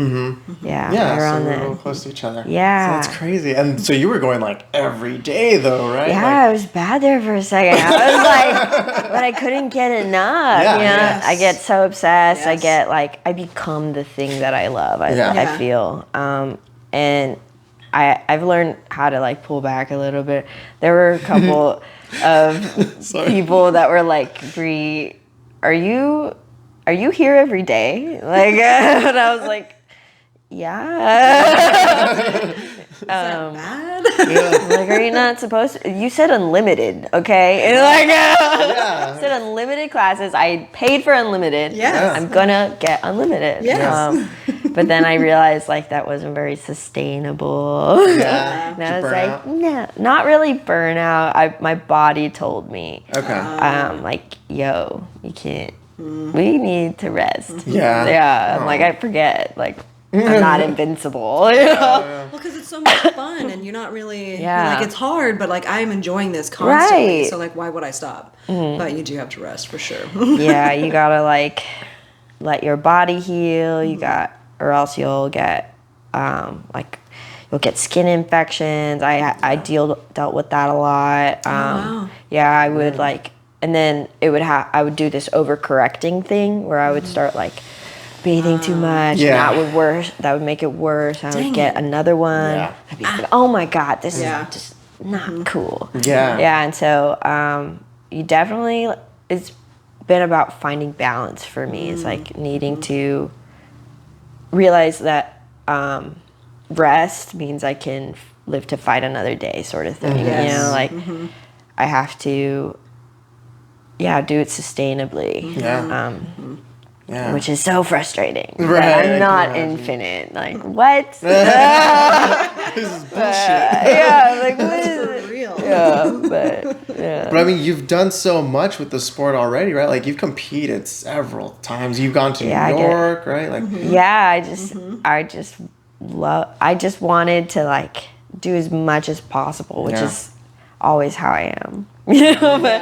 Yeah, Yeah, right so around we were then. real close to each other. Yeah. So that's crazy. And so you were going like every day though, right? Yeah, it was bad there for a second. I was like, but I couldn't get enough. Yeah, yes. I get so obsessed. I Yes. get like, I become the thing that I love. I Yeah. feel. And I've learned how to like pull back a little bit. There were a couple of people that were like, Bree, are you here every day? Like, and I was like, yeah. Bad? I'm like, are you not supposed to? You said unlimited, okay? And like, Yeah. said unlimited classes. I paid for unlimited. Yes. I'm gonna get unlimited. Yes. But then I realized like that wasn't very sustainable. Yeah. And Did I you was burn like, out? no, not really burnout. My body told me, Okay. like, yo, you can't. We need to rest. Yeah. Yeah. I'm like, I forget. Like, I'm not invincible. You know? Well, because it's so much fun and you're not really, Yeah. like it's hard, but like I'm enjoying this constantly. Right. So like, why would I stop? But you do have to rest for sure. Yeah, you gotta like let your body heal. Or else you'll get you'll get skin infections. I dealt with that a lot. wow. Yeah, I would like, and then I would do this overcorrecting thing where I would start like bathing too much. Yeah. And that would make it worse. I Dang would get it. another one. Yeah. I'd be like, oh my God, this Yeah. is just not cool. Yeah. Yeah, and so you definitely, it's been about finding balance for me. It's like needing to realize that rest means I can live to fight another day, sort of thing. Yes. You know, like I have to, do it sustainably. Yeah. Yeah. Which is so frustrating. Right, I That can I'm not imagine. infinite. Like, what? This is bullshit. Yeah, like, what is it? For real. Yeah, but yeah. But I mean, you've done so much with the sport already, right? Like you've competed several times. You've gone to Yeah, I New get it. York, right? Like Yeah, I just wanted to like do as much as possible, which Yeah. is always how I am. You know, but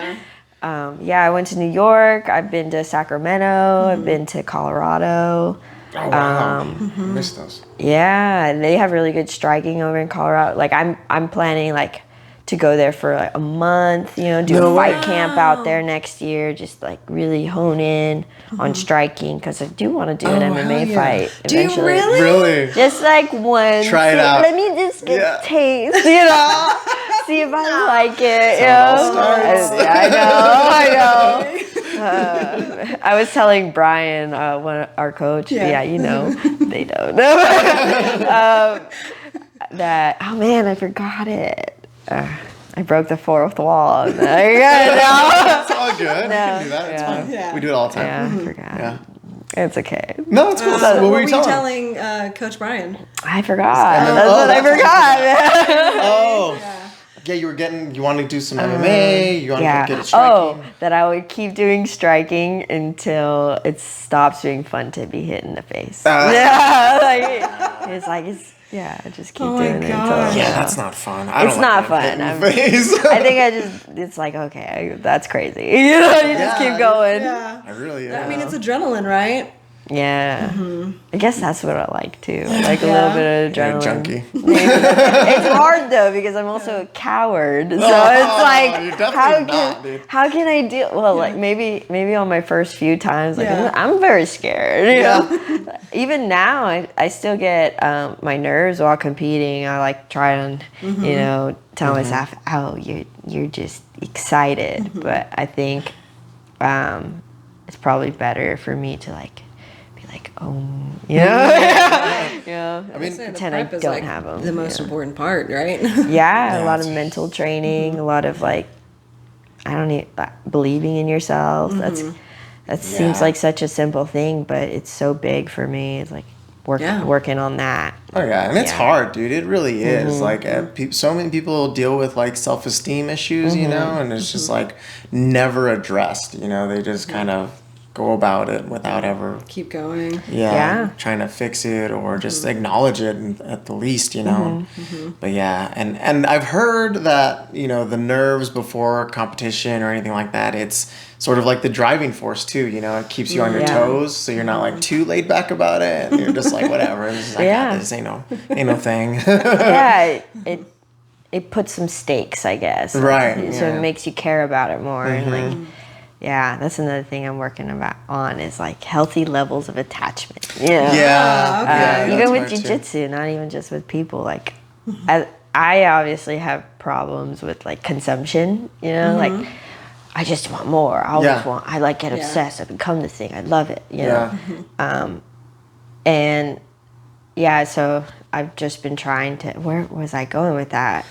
I went to New York. I've been to Sacramento. I've been to Colorado. oh wow, I missed those. Yeah, and they have really good striking over in Colorado. Like I'm planning like to go there for like a month, you know, do a fight camp out there next year, just like really hone in on striking because I do want to do an Oh, MMA hell yeah. fight Do you eventually. really? Really? Just like one. Try it out. Let me just get Yeah. taste, you know, see if I like it. You how it all know? starts. I know. I was telling Brian, our coach, Yeah. you know, they don't. That, oh man, I forgot it. I broke the fourth wall. It's all good. We can do that. It's Yeah. fine. Yeah. We do it all the time. Yeah, I forgot. Yeah. It's okay. No, it's cool. What what were you telling? Coach Brian? I forgot. Oh, That's what I that's what you forgot. Oh. Yeah, you wanted to do some MMA. You wanted to get it striking. Oh, that I would keep doing striking until it stops being fun to be hit in the face. Yeah, like just keep Oh my doing it God. until. Yeah, that's not fun. I It's don't not like getting fun. hit in the face. I think it's like, okay, that's crazy. You know, you just Yeah, keep going. Yeah. I really am. I mean, it's adrenaline, right? Yeah. I guess that's what I like too. I like a Yeah. little bit of You're a adrenaline. junkie. It's hard though because I'm also a coward. So it's like you're definitely not, dude. how can I deal? Well, like maybe on my first few times, like Yeah. I'm very scared. You know, even now I still get my nerves while competing. I like try and you know tell myself, oh, you're just excited. But I think it's probably better for me to like be like, yeah. I mean, The pretend I prep is don't like have 'em, the most yeah. important part, right? Yeah, a lot of it's- mental training, a lot of like, I don't need believing in yourself. That seems Yeah. like such a simple thing, but it's so big for me. It's like working on that. Oh yeah, and it's Yeah. hard, dude. It really is. Like, so many people deal with like self-esteem issues, you know, and it's just like never addressed. You know, they just kind of go about it without ever, Keep going. Yeah. trying to fix it or just acknowledge it at the least, you know. But yeah, and I've heard that, you know, the nerves before competition or anything like that, it's sort of like the driving force too, you know. It keeps you on your Yeah. toes, so you're not like too laid back about it, and you're just like whatever. This is, I Yeah. got this. Ain't no thing. Yeah, it puts some stakes, I guess. Right, So yeah. it makes you care about it more. And like, yeah, that's another thing I'm working on is like healthy levels of attachment. Yeah. Yeah, okay. yeah, Even that's with hard, too. jiu-jitsu, not even just with people. Like, I obviously have problems with like consumption. You know, like I just want more. I always Yeah. want. I like get Yeah. obsessed. I become this thing. I love it. You know. Yeah. And yeah, so I've just been trying to. Where was I going with that?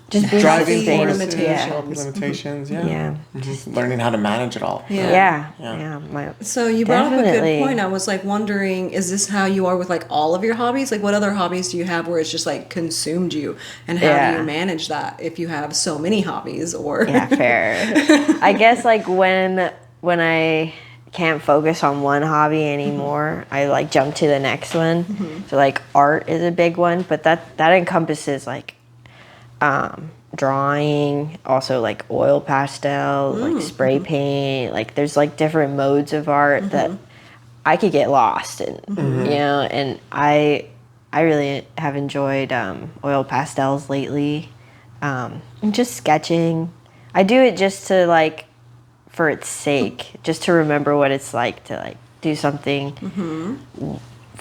Just being Driving Healthy forces, limitations. healthy limitations. Yeah. Yeah. Learning how to manage it all. Yeah. Yeah. So you brought up a Definitely. good point. I was like wondering, is this how you are with like all of your hobbies? Like what other hobbies do you have where it's just like consumed you? And how do Yeah. you manage that if you have so many hobbies or Yeah, fair. I guess like when I can't focus on one hobby anymore, I like jump to the next one. So like art is a big one, but that encompasses like drawing, also like oil pastel, like spray paint. Like there's like different modes of art that I could get lost in, you know. And I really have enjoyed oil pastels lately. And just sketching. I do it just to like for its sake, just to remember what it's like to like do something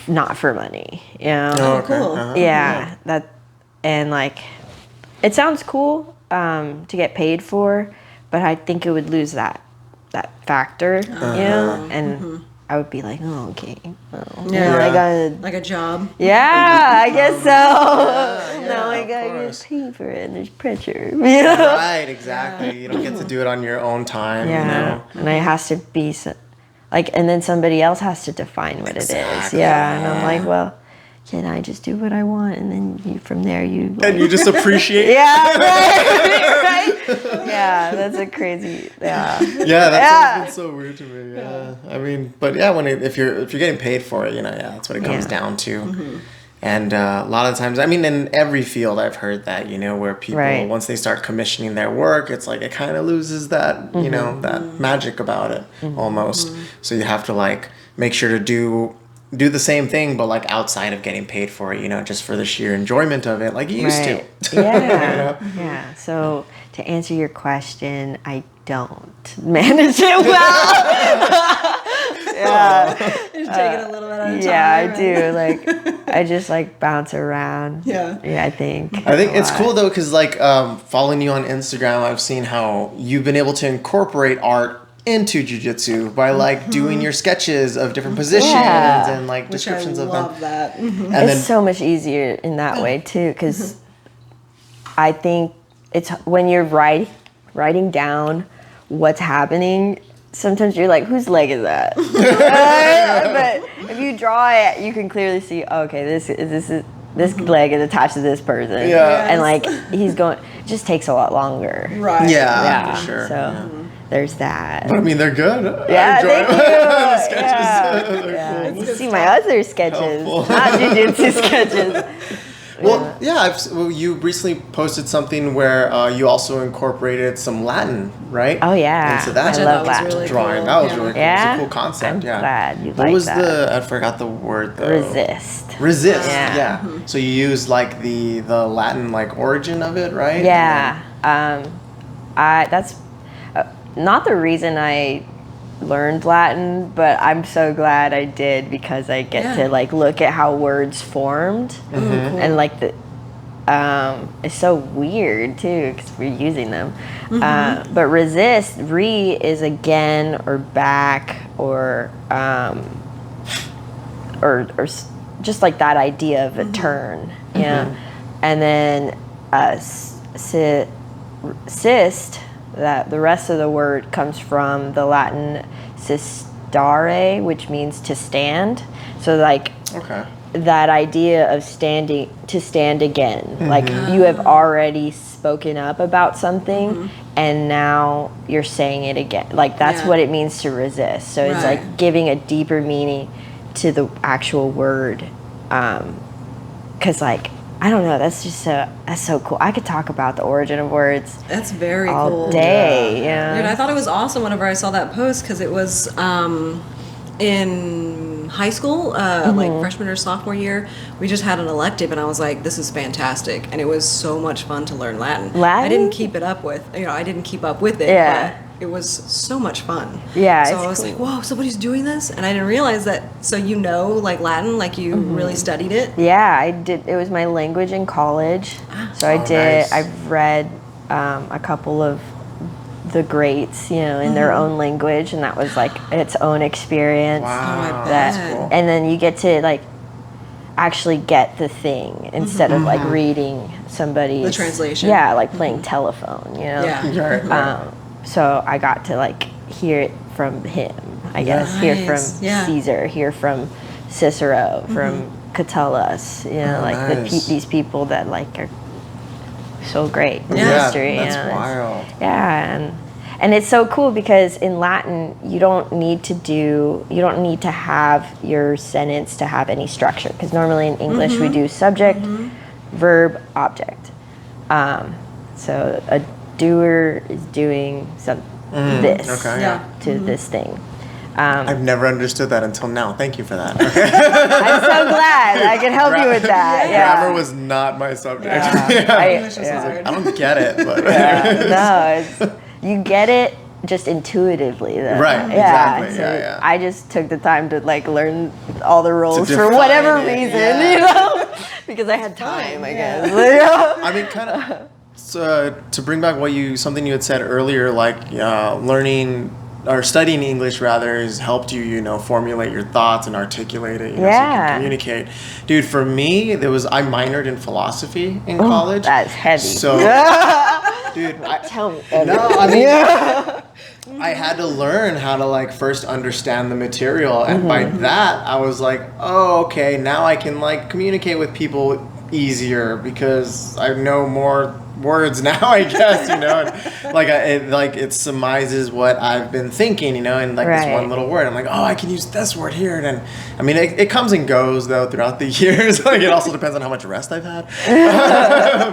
not for money, you know. Oh, okay. cool. Uh-huh. Yeah, that, and like it sounds cool to get paid for, but I think it would lose that factor, you know, and I would be like, oh, okay, well, Yeah. I gotta, like a job. yeah, I guess so. yeah, Now I of gotta course. get paid for it, and there's pressure, you know. Right, exactly. You don't get to do it on your own time, Yeah, you know. and it has to be like, and then somebody else has to define what it is. Exactly. Yeah, and I'm like, well, can I just do what I want, and then from there you. Like, And you just appreciate yeah, right. Yeah, that's a crazy. Yeah, Yeah, that's been so weird to me. Yeah, I mean, but yeah, if you're getting paid for it, you know, yeah, that's what it comes Yeah. down to. And a lot of times, I mean, in every field, I've heard that, you know, where people Right. once they start commissioning their work, it's like it kind of loses that, you know, that magic about it almost. So you have to like make sure to do the same thing, but like outside of getting paid for it, you know, just for the sheer enjoyment of it, like you used to. Yeah, yeah. So to answer your question, I don't manage it well. Yeah, Just take it a little bit at a time. yeah, I right? do. Like, I just like bounce around. Yeah. Yeah, I think. I think a it's lot. cool though, because like following you on Instagram, I've seen how you've been able to incorporate art into jiu-jitsu by like doing your sketches of different positions Yeah. and like Which I descriptions of love them. that. And It's then so much easier in that way too, because I think it's when you're writing down what's happening. Sometimes you're like, whose leg is that? But if you draw it, you can clearly see. Okay, this leg is attached to this person. Yeah. and like he's going. It just takes a lot longer. Right. yeah, Yeah, for sure. So Yeah. there's that. But I mean, they're good. Yeah, I enjoy thank you. sketches. Yeah. They're Yeah, cool. you can see my other sketches, Helpful. not jujitsu sketches. Well, yeah, you recently posted something where you also incorporated some Latin, right? Oh, yeah. Into that Which I love thought was that. really drawing. cool. That was Yeah. really cool. Yeah? It was a cool concept. I'm yeah. glad you What like was that. I forgot the word though. Resist. Resist. Yeah. Yeah. So you used like the Latin like origin of it, right? Yeah, that's not the reason I learned Latin, but I'm so glad I did because I get Yeah. to like look at how words formed and like is so weird too because we're using them. But resist, is again or back or just like that idea of a turn, and then sist, that the rest of the word comes from the Latin sistare, which means to stand. So like that idea of standing, to stand again, like you have already spoken up about something and now you're saying it again, like that's what it means to resist. So it's like giving a deeper meaning to the actual word, because like I don't know, that's so cool. I could talk about the origin of words that's very all cool day. Dude, I thought it was awesome whenever I saw that post because it was in high school, like freshman or sophomore year. We just had an elective and I was like, this is fantastic, and it was so much fun to learn Latin. I didn't keep it up with, I didn't keep up with it, but it was so much fun. Yeah, so I was like, whoa, somebody's doing this, and I didn't realize that. So like Latin, like you really studied it. Yeah, I did. It was my language in college, so I did. Nice. I've read a couple of the greats, in their own language, and that was like its own experience. Wow, that's cool. And then you get to like actually get the thing instead of like reading somebody's the translation. Yeah, like playing telephone. Yeah. So I got to like hear it from him, I guess. Hear from Caesar, hear from Cicero, from Catullus, like these people that like are so great in history. That's wild. Yeah, and it's so cool because in Latin you don't need to have your sentence to have any structure, because normally in English we do subject, verb, object. So a doer is doing this to this thing. I've never understood that until now. Thank you for that. I'm so glad I could help you with that. Grammar was not my subject. I don't get it, but you get it just intuitively, though. Right. Exactly. So I just took the time to like learn all the rules for whatever reason, because I had time, I guess. I mean, kind of. To bring back something you had said earlier, like learning or studying English rather has helped you, formulate your thoughts and articulaate it, so you can communicate. Dude, for me, I minored in philosophy in college. That's heavy. So, dude, tell me. I had to learn how to like first understand the material, and by that I was like, oh, okay, now I can like communicate with people easier because I know more words now, I guess, and it surmises what I've been thinking, in like this one little word. I'm like, oh, I can use this word here, and then I mean it comes and goes though throughout the years. Like it also depends on how much rest I've had.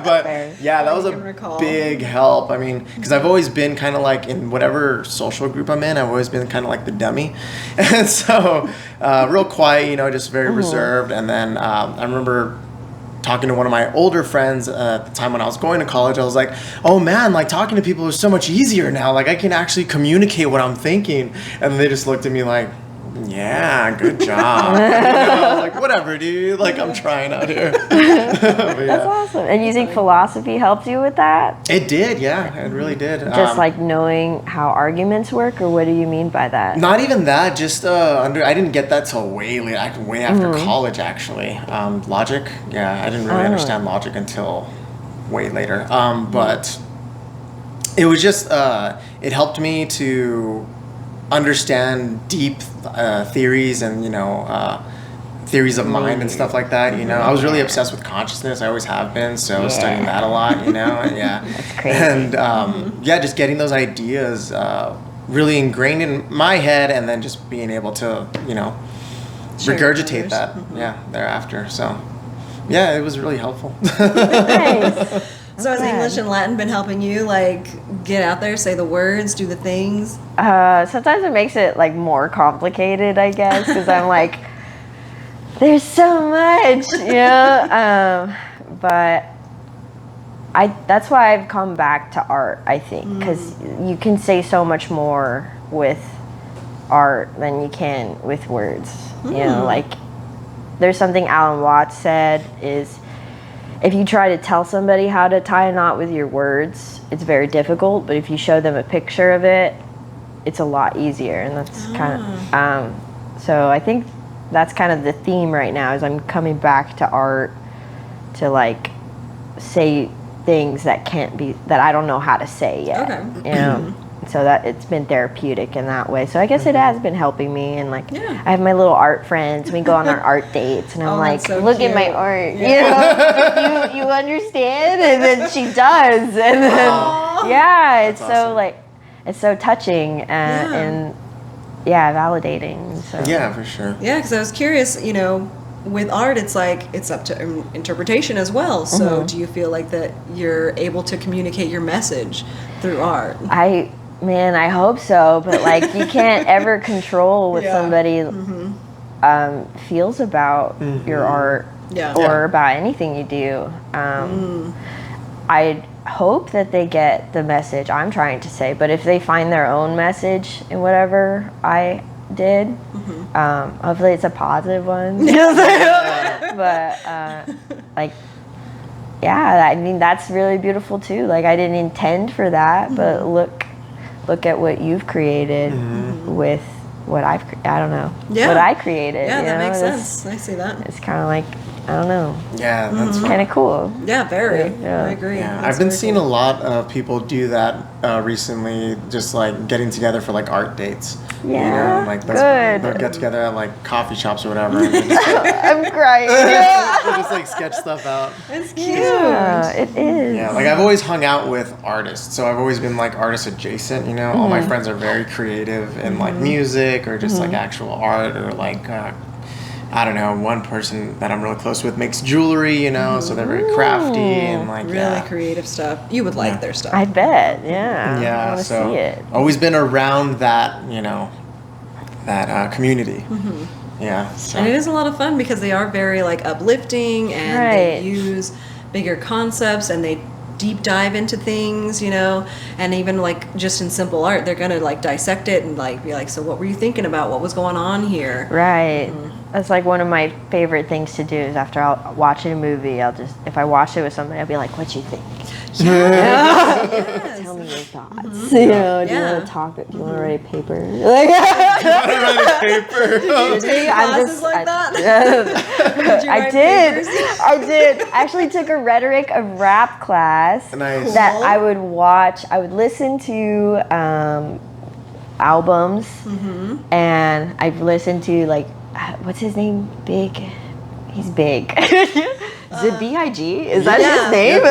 But that was a big help. I mean, because I've always been kind of like in whatever social group I'm in, I've always been kind of like the dummy, and so real quiet, just very reserved. And then I remember talking to one of my older friends at the time when I was going to college. I was like, oh man, like talking to people is so much easier now. Like I can actually communicate what I'm thinking. And they just looked at me like, yeah, good job. I was like, whatever, dude. Like I'm trying out here. That's awesome. And using philosophy helped you with that? It did, yeah. It really did. Just like knowing how arguments work, or what do you mean by that? Not even that. Just I didn't get that till way late, way after college, actually. Logic, I didn't really understand logic until way later. But it was just it helped me to understand deep theories and theories of mind and stuff like that. I was really obsessed with consciousness. I always have been, so I was studying that a lot. That's crazy. And just getting those ideas really ingrained in my head, and then just being able to regurgitate that thereafter. So it was really helpful. Nice. So has English and Latin been helping you like get out there, say the words, do the things? Sometimes it makes it like more complicated, I guess, because I'm like, there's so much, but that's why I've come back to art, I think, because you can say so much more with art than you can with words. Like there's something Alan Watts said is, if you try to tell somebody how to tie a knot with your words, it's very difficult. But if you show them a picture of it, it's a lot easier. And that's kind of, so I think that's kind of the theme right now is I'm coming back to art to like say things that I don't know how to say yet. Okay. You know? So that it's been therapeutic in that way. So I guess it has been helping me. And like, I have my little art friends. We go on our art dates, and I'm like, so look cute. at my art. You know, you understand? And then she does. And then it's That's so awesome. like, it's so touching and validating. So Yeah, for sure. Yeah, because I was curious, you know, with art, it's like it's up to interpretation as well. So do you feel like that you're able to communicate your message through art? I hope so, but like you can't ever control what somebody feels about your art or about anything you do. I hope that they get the message I'm trying to say, but if they find their own message in whatever I did, hopefully it's a positive one. But like, I mean, that's really beautiful too. Like I didn't intend for that, but look at what you've created with what I don't know, what I created. Yeah, you that know? makes sense. I see that. It's kind of like, I don't know, Yeah, that's kind of cool. Yeah, very. Yeah. I agree. Yeah, That's I've been very seeing cool. a lot of people do that recently, just like getting together for like art dates. Yeah, you know, like good. they'll get together at like coffee shops or whatever. And they just, I'm crying. they just like sketch stuff out. It's cute. Yeah, it is. Yeah, like I've always hung out with artists, so I've always been like artist adjacent. You know, all my friends are very creative in like music or just like actual art or like. I don't know, one person that I'm really close with makes jewelry, you know, so they're very crafty and like Really creative stuff. You would like their stuff. I bet. Yeah. I Yeah, want to so see it. always been around that, you know, that community. Yeah. So. And it is a lot of fun because they are very like uplifting and they use bigger concepts and they deep dive into things, you know, and even like just in simple art, they're gonna like dissect it and like be like, so what were you thinking about? What was going on here? Right. That's like one of my favorite things to do is after I'll watch a movie, if I watch it with somebody, I'll be like, what you think? Yes. Tell me your thoughts. You know, do you want to talk? Do you want to write a paper? Like, Classes like that? Did you I write did. papers? I did. I actually took a rhetoric of rap class Nice. that I would watch. I would listen to albums, and I've listened to like, what's his name? Big. He's big. Is it B.I.G.? Is that his name?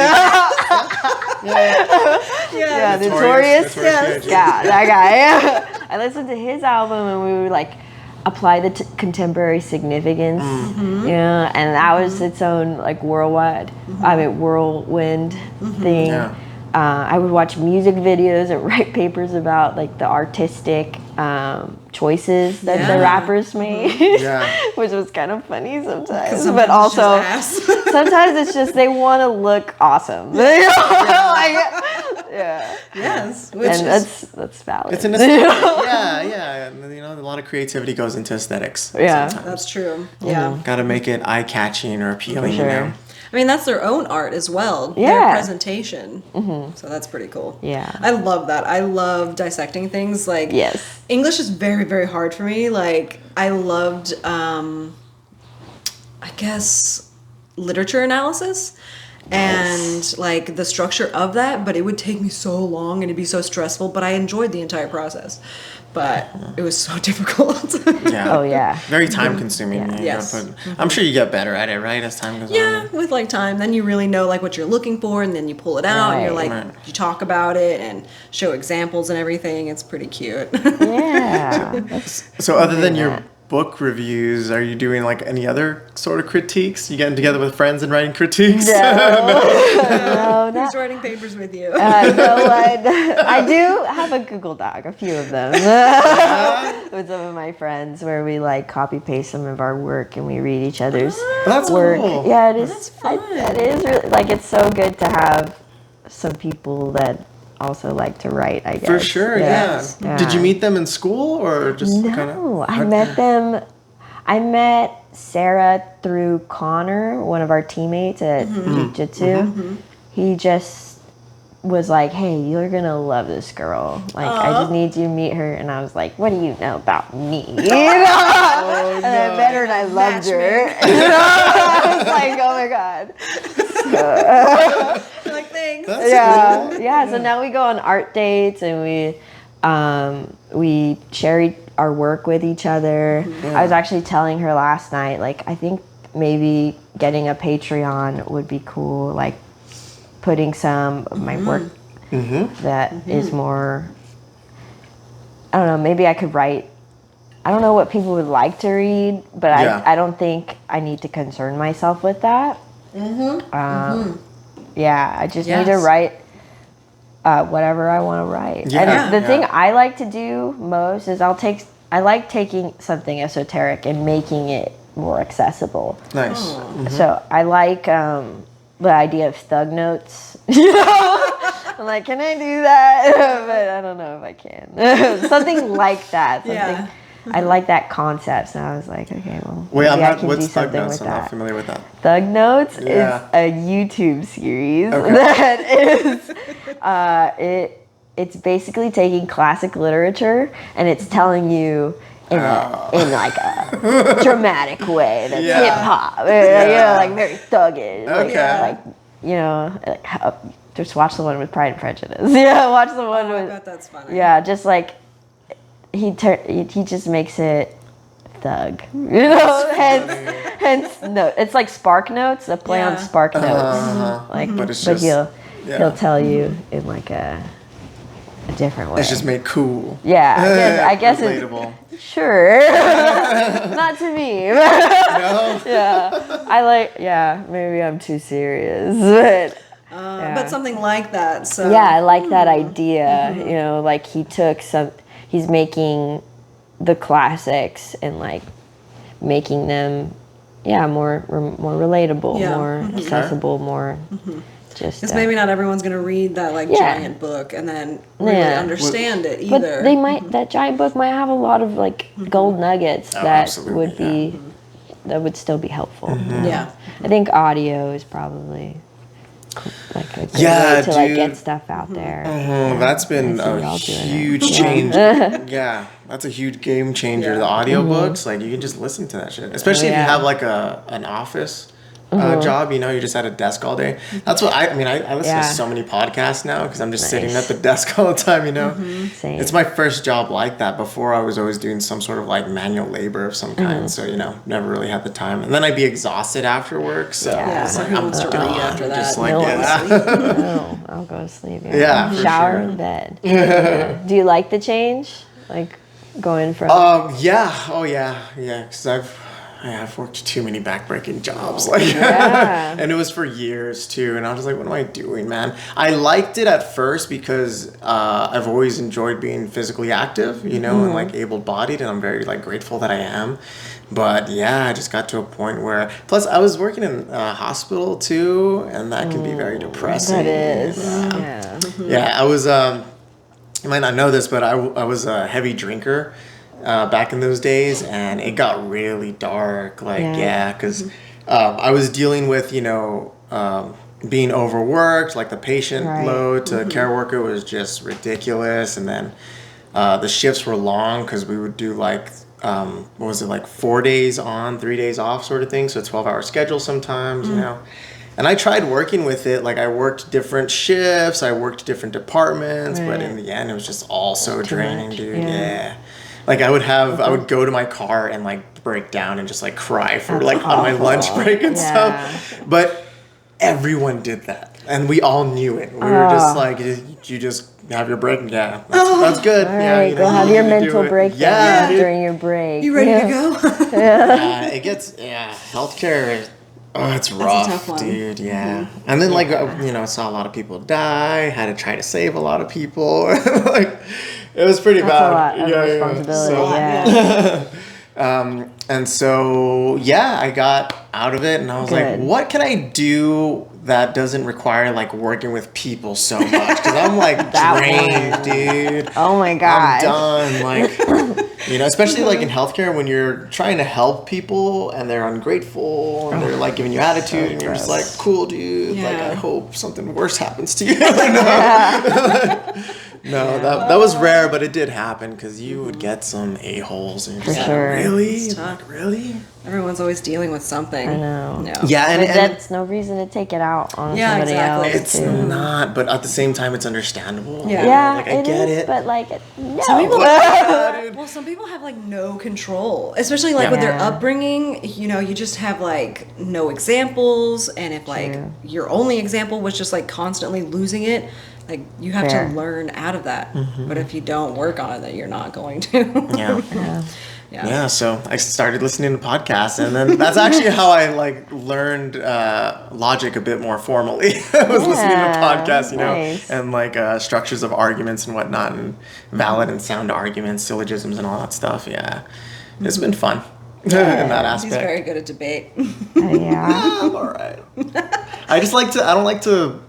Yeah, Notorious. Notorious. Yeah, that guy. I listened to his album and we would like apply the contemporary significance. Yeah, and that was its own like whirlwind thing. Yeah. I would watch music videos and write papers about like the artistic choices that the rappers made, Yeah. which was kind of funny sometimes. Sometimes But it's also, just ass. sometimes it's just they want to look awesome. Yes, which And is that's valid. It's an aesthetic. Yeah. And, you know, a lot of creativity goes into aesthetics. Yeah. Sometimes. that's true. Yeah. Got to make it eye-catching or appealing, For sure. you know? I mean, that's their own art as well. Their Yeah. presentation. So that's pretty cool. Yeah. I love that. I love dissecting things. Like, Yes. English is very, very hard for me. Like, I loved, I guess, literature analysis and like the structure of that, but it would take me so long and it'd be so stressful, but I enjoyed the entire process. But it was so difficult. Yeah. Oh yeah. Very time-consuming. Yeah. You Yes. gotta I'm sure you get better at it, right? As time goes Yeah, on. with like time, then you really know like what you're looking for, and then you pull it out, and you're like, Right. you talk about it and show examples and everything. It's pretty cute. Yeah. So other than your that. book reviews, are you doing like any other sort of critiques? You getting together with friends and writing critiques? No, Who's writing papers with you? no one. I do have a Google Doc, a few of them, with some of my friends, where we like copy paste some of our work and we read each other's That's work. cool. Yeah, it is. That's fun. It is really like it's so good to have some people that also like to write. I guess For sure, yeah. Did you meet them in school or just kind of? No, I met them. I met Sarah through Connor, one of our teammates at Jiu Jitsu. He just was like, hey, you're gonna love this girl. Like, I just need you to meet her. And I was like, what do you know about me? You know? And I met her and I loved her. You know? I was like, oh my God. Like, thanks. That's cool. Yeah. So now we go on art dates and we share our work with each other. I was actually telling her last night, like, I think maybe getting a Patreon would be cool. Like, putting some of my work that is more, I don't know, maybe I could write, I don't know what people would like to read, but I don't think I need to concern myself with that. Yeah, I just need to write whatever I want to write. And the thing I like to do most is I like taking something esoteric and making it more accessible. Nice. So I like the idea of thug notes. You know? I'm like, can I do that? But I don't know if I can. Something like that. Something, I like that concept. So I was like, okay, well, Wait, maybe I can what's do Thug something Notes? with I'm not that. familiar with that. Thug Notes is a YouTube series that is it's basically taking classic literature and it's telling you in like a dramatic way that's hip hop, you know, like very thuggish. Like, you know, just watch the one with Pride and Prejudice. Yeah, watch the one with. I bet that's funny. Yeah, just like he just makes it thug, you know. Hence, no, it's like Spark Notes, a play on Spark Notes. Like, but it's just, he'll tell you in like a different way. It's just made cool. Yeah, I guess relatable. Sure. Not to me. No. Maybe I'm too serious, but. But something like that. So Yeah, I like that idea. You know, like he's making the classics and like making them, more relatable, more accessible, more just. Because maybe not everyone's gonna read that like giant book and then really understand it either. But they might. That giant book might have a lot of like gold nuggets that would be that would still be helpful. Yeah. I think audio is probably like a good way to like get stuff out there. That's been a huge change. That's a huge game changer. The audiobooks, like you can just listen to that shit. Especially if you have like an office job, you know, you're just at a desk all day. That's what I listen to so many podcasts now because I'm just sitting at the desk all the time, you know. Same. It's my first job like that. Before I was always doing some sort of like manual labor of some kind, so you know, never really had the time. And then I'd be exhausted after work, so it's like I'm to read after that. just like No, I'll go to sleep. Yeah, for shower sure. in bed. Do you like the change? Like going from because I've worked too many backbreaking jobs, and it was for years too. And I was like, what am I doing, man? I liked it at first because I've always enjoyed being physically active, you know, and like able-bodied, and I'm very like grateful that I am. But I just got to a point where, plus I was working in a hospital too, and that can be very depressing. That is, I was. You might not know this, but I was a heavy drinker. Back in those days, and it got really dark, because I was dealing with, you know, being overworked, like the patient load to care worker was just ridiculous, and then the shifts were long because we would do like, 4 days on, 3 days off sort of thing, so a 12-hour schedule sometimes, you know. And I tried working with it, like I worked different shifts, I worked different departments, but in the end it was just all so draining, dude. Like I would go to my car and like break down and just like cry for on my lunch break and stuff. But everyone did that, and we all knew it. We were just like, you just have your break. That's good. Right, go have your mental breakdown during your break. You ready to go? It gets healthcare. It's rough, a tough one. dude. Yeah, and then like I saw a lot of people die. Had to try to save a lot of people. Like. It was pretty bad. A lot of responsibility. And so I got out of it, and I was like, what can I do that doesn't require like working with people so much? Because I'm like drained, dude. Oh my god, I'm done. Like, You know, especially like in healthcare when you're trying to help people and they're ungrateful and they're like giving you attitude and you're just like, cool, dude. Like, I hope something worse happens to you. No, that was rare, but it did happen because you would get some a-holes and you're just like, really? Like, really? Everyone's always dealing with something. I know. No. Yeah, But and that's no reason to take it out on somebody exactly. else. it's not, but at the same time, it's understandable. Yeah. Yeah, Like, I get it. But like, no. Some people, Dude. well, some people have like no control, especially like with their Yeah. upbringing. You know, you just have like no examples, and if like your only example was just like constantly losing it, like you have Fair. to learn out of that. But if you don't work on it, then you're not going to. Yeah. Yeah. Yeah, so I started listening to podcasts, and then that's actually how I like learned logic a bit more formally. I was listening to podcasts, you know, nice. and like structures of arguments and whatnot, and valid and sound arguments, syllogisms, and all that stuff. Yeah, it's been fun in that aspect. He's very good at debate. Yeah. I'm all right. I don't like to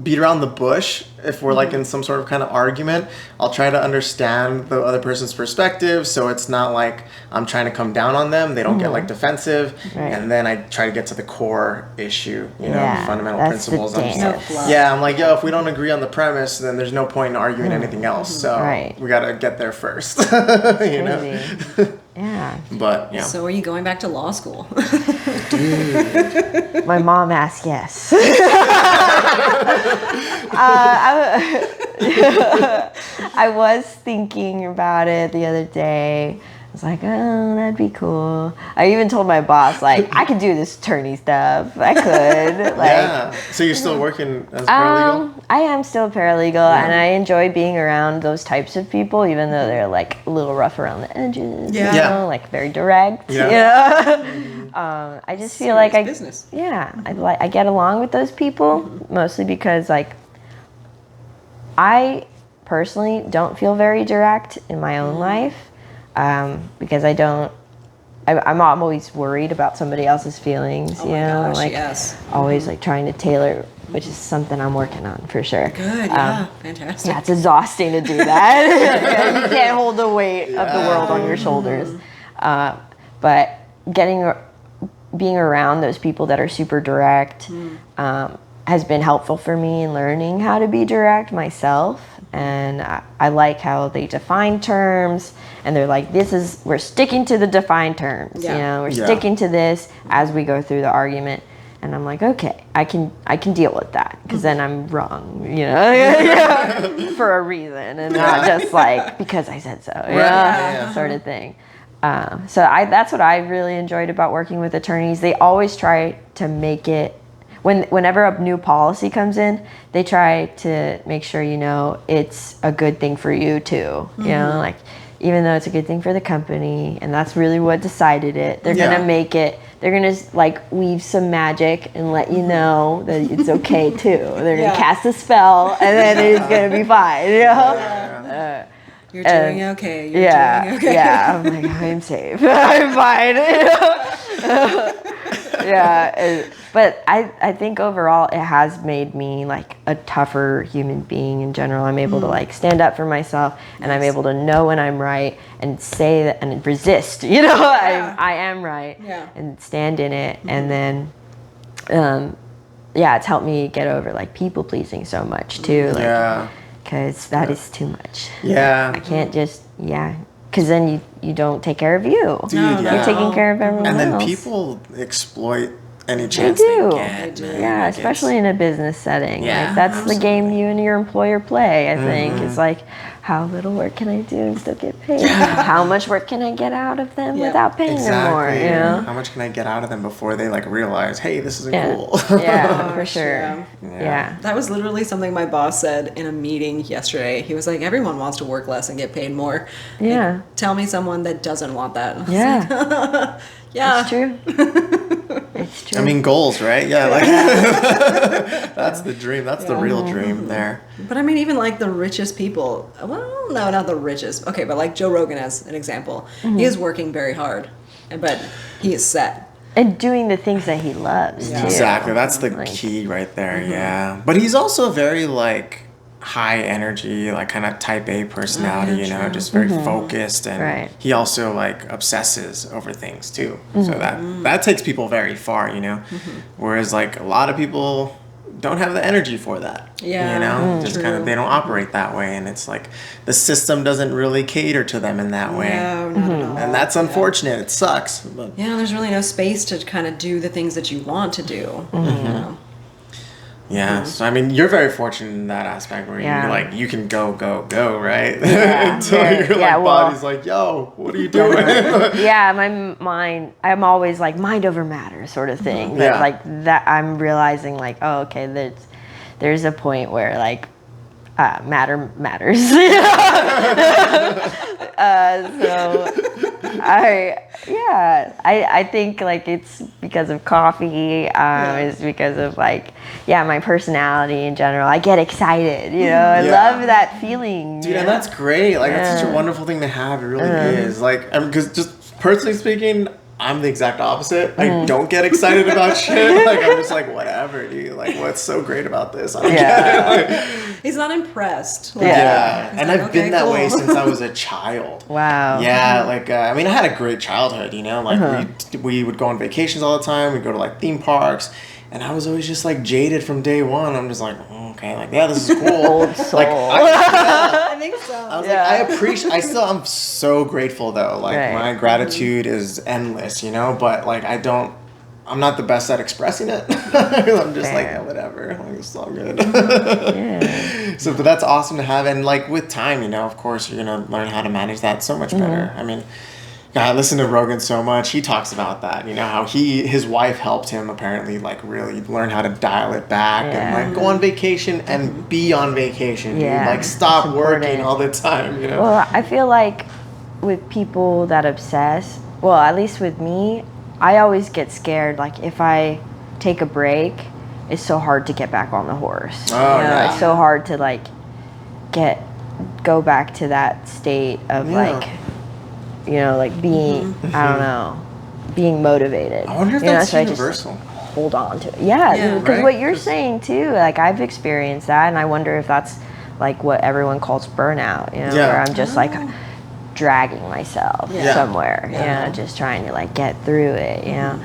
beat around the bush. If we're like in some sort of kind of argument, I'll try to understand the other person's perspective, so it's not like I'm trying to come down on them. They don't get like defensive, Right. and then I try to get to the core issue, you know, Yeah, fundamental that's the principles. I'm just dance. like, yeah, I'm like, yo, if we don't agree on the premise, then there's no point in arguing anything else. So Right. we gotta get there first, you know. Crazy. Yeah. But yeah, So are you going back to law school? My mom asked yes. I was thinking about it the other day. I was like, oh, that'd be cool. I even told my boss, like, I could do this attorney stuff. I could. Like, yeah. So you're still working as a paralegal? I am still a paralegal, and I enjoy being around those types of people, even though they're like a little rough around the edges. Yeah. You Yeah. know, like very direct. Yeah. You know? I just feel like Serious business. I get along with those people mostly because like I personally don't feel very direct in my own life because I'm always worried about somebody else's feelings. Oh you my know, gosh, like yes. always like trying to tailor, which is something I'm working on for sure. Good, yeah, fantastic. Yeah, it's exhausting to do that. You can't hold the weight of the world on your shoulders. But being around those people that are super direct has been helpful for me in learning how to be direct myself. And I like how they define terms, and they're like, we're sticking to the defined terms. Yeah. You know, we're Yeah. sticking to this as we go through the argument. And I'm like, okay, I can deal with that because then I'm wrong, you know, for a reason, and not just like because I said so, you know, Yeah. sort of thing. So that's what I really enjoyed about working with attorneys. They always try to make it, whenever a new policy comes in, they try to make sure, you know, it's a good thing for you too. You know, like even though it's a good thing for the company, and that's really what decided it, they're Yeah. gonna make it. They're gonna like weave some magic and let you know that it's okay too. They're gonna cast a spell, and then it's gonna be fine. You know. You're doing okay. You're doing okay. Yeah, I'm like, I'm safe. I'm fine. But I think overall it has made me like a tougher human being in general. I'm able to like stand up for myself, and I'm able to know when I'm right and say that and resist. You know, I am right, and stand in it, and then. It's helped me get over like people pleasing so much too. Like, Yeah. because that is too much. Yeah. I can't just, because then you don't take care of you. Dude, yeah. You're taking care of everyone And then else. people exploit any They chance do. they get. man. Yeah, Like, especially in a business setting. Yeah, Like that's absolutely. the game you and your employer play, I think. It's like, how little work can I do and still get paid? How much work can I get out of them without paying them more? Exactly. You know? How much can I get out of them before they like realize, hey, this isn't Yeah. cool? Yeah, for Gosh, sure. yeah. Yeah. That was literally something my boss said in a meeting yesterday. He was like, everyone wants to work less and get paid more. Yeah. Like, tell me someone that doesn't want that. And I was Yeah. like, yeah. It's true. It's true. I mean, goals, right? Yeah, like that's the dream. That's the real dream there. But I mean, even like the richest people, well, no, not the richest. Okay, but like Joe Rogan as an example. He is working very hard, but he is set. and doing the things that he loves, too. Exactly. That's the Like- key right there. Yeah. But he's also very like high energy, like kind of type A personality, you know, just very focused, and Right. he also like obsesses over things too. So that takes people very far, you know. Whereas like a lot of people don't have the energy for that. Yeah, You know, just true. kind of they don't operate that way, and it's like the system doesn't really cater to them in that way. No, not at all. And that's unfortunate. It sucks. But Yeah, there's really no space to kind of do the things that you want to do. You know? yeah, so I mean, you're very fortunate in that aspect where Yeah. you're like, you can go, right? Yeah. Until Yeah. your Yeah, like well- body's like, yo, what are you doing? Yeah, my mind, I'm always like mind over matter sort of thing. But Yeah. like that, I'm realizing like, oh, okay, there's a point where like matter matters. So I think like it's because of coffee. It's because of like, my personality in general. I get excited, you know. I Yeah. love that feeling. Dude, you and know? that's great. Like, that's such a wonderful thing to have. It really is. Like, because just personally speaking, I'm the exact opposite. I don't get excited about shit. Like, I'm just like, whatever, dude. Like, what's so great about this? I don't get it. Like, He's not impressed. Like, yeah. he's And like, I've been okay, that cool. way since I was a child. Wow. Yeah, like I mean, I had a great childhood. You know, like we would go on vacations all the time. We'd go to like theme parks, and I was always just like jaded from day one. I'm just like, okay, like yeah, this is cool. Old soul. Like I think so. I was like, I appreciate. I'm so grateful though. Like Right. my gratitude is endless. You know, but like I'm not the best at expressing it. I'm just like, Fair. yeah, whatever. Like, it's all good. Yeah. So, but that's awesome to have, and like with time, you know, of course, you're gonna learn how to manage that so much better. I mean, God, I listen to Rogan so much. He talks about that. You know how his wife helped him apparently like really learn how to dial it back and Yeah. like go on vacation and be on vacation. Yeah, Dude. Like stop that's working important. all the time. You know. Well, I feel like with people that obsess, well, at least with me, I always get scared. Like if I take a break, it's so hard to get back on the horse. Oh, You know, yeah. It's so hard to like go back to that state of Yeah. like, you know, like being, I don't know, being motivated. I wonder if You know, that's so I just universal. hold on to it. Yeah, Yeah. because Right? what you're Just- saying too, like I've experienced that, and I wonder if that's like what everyone calls burnout. You know, Yeah. where I'm just like dragging myself Yeah. somewhere. Yeah. You know, just trying to like get through it. You know,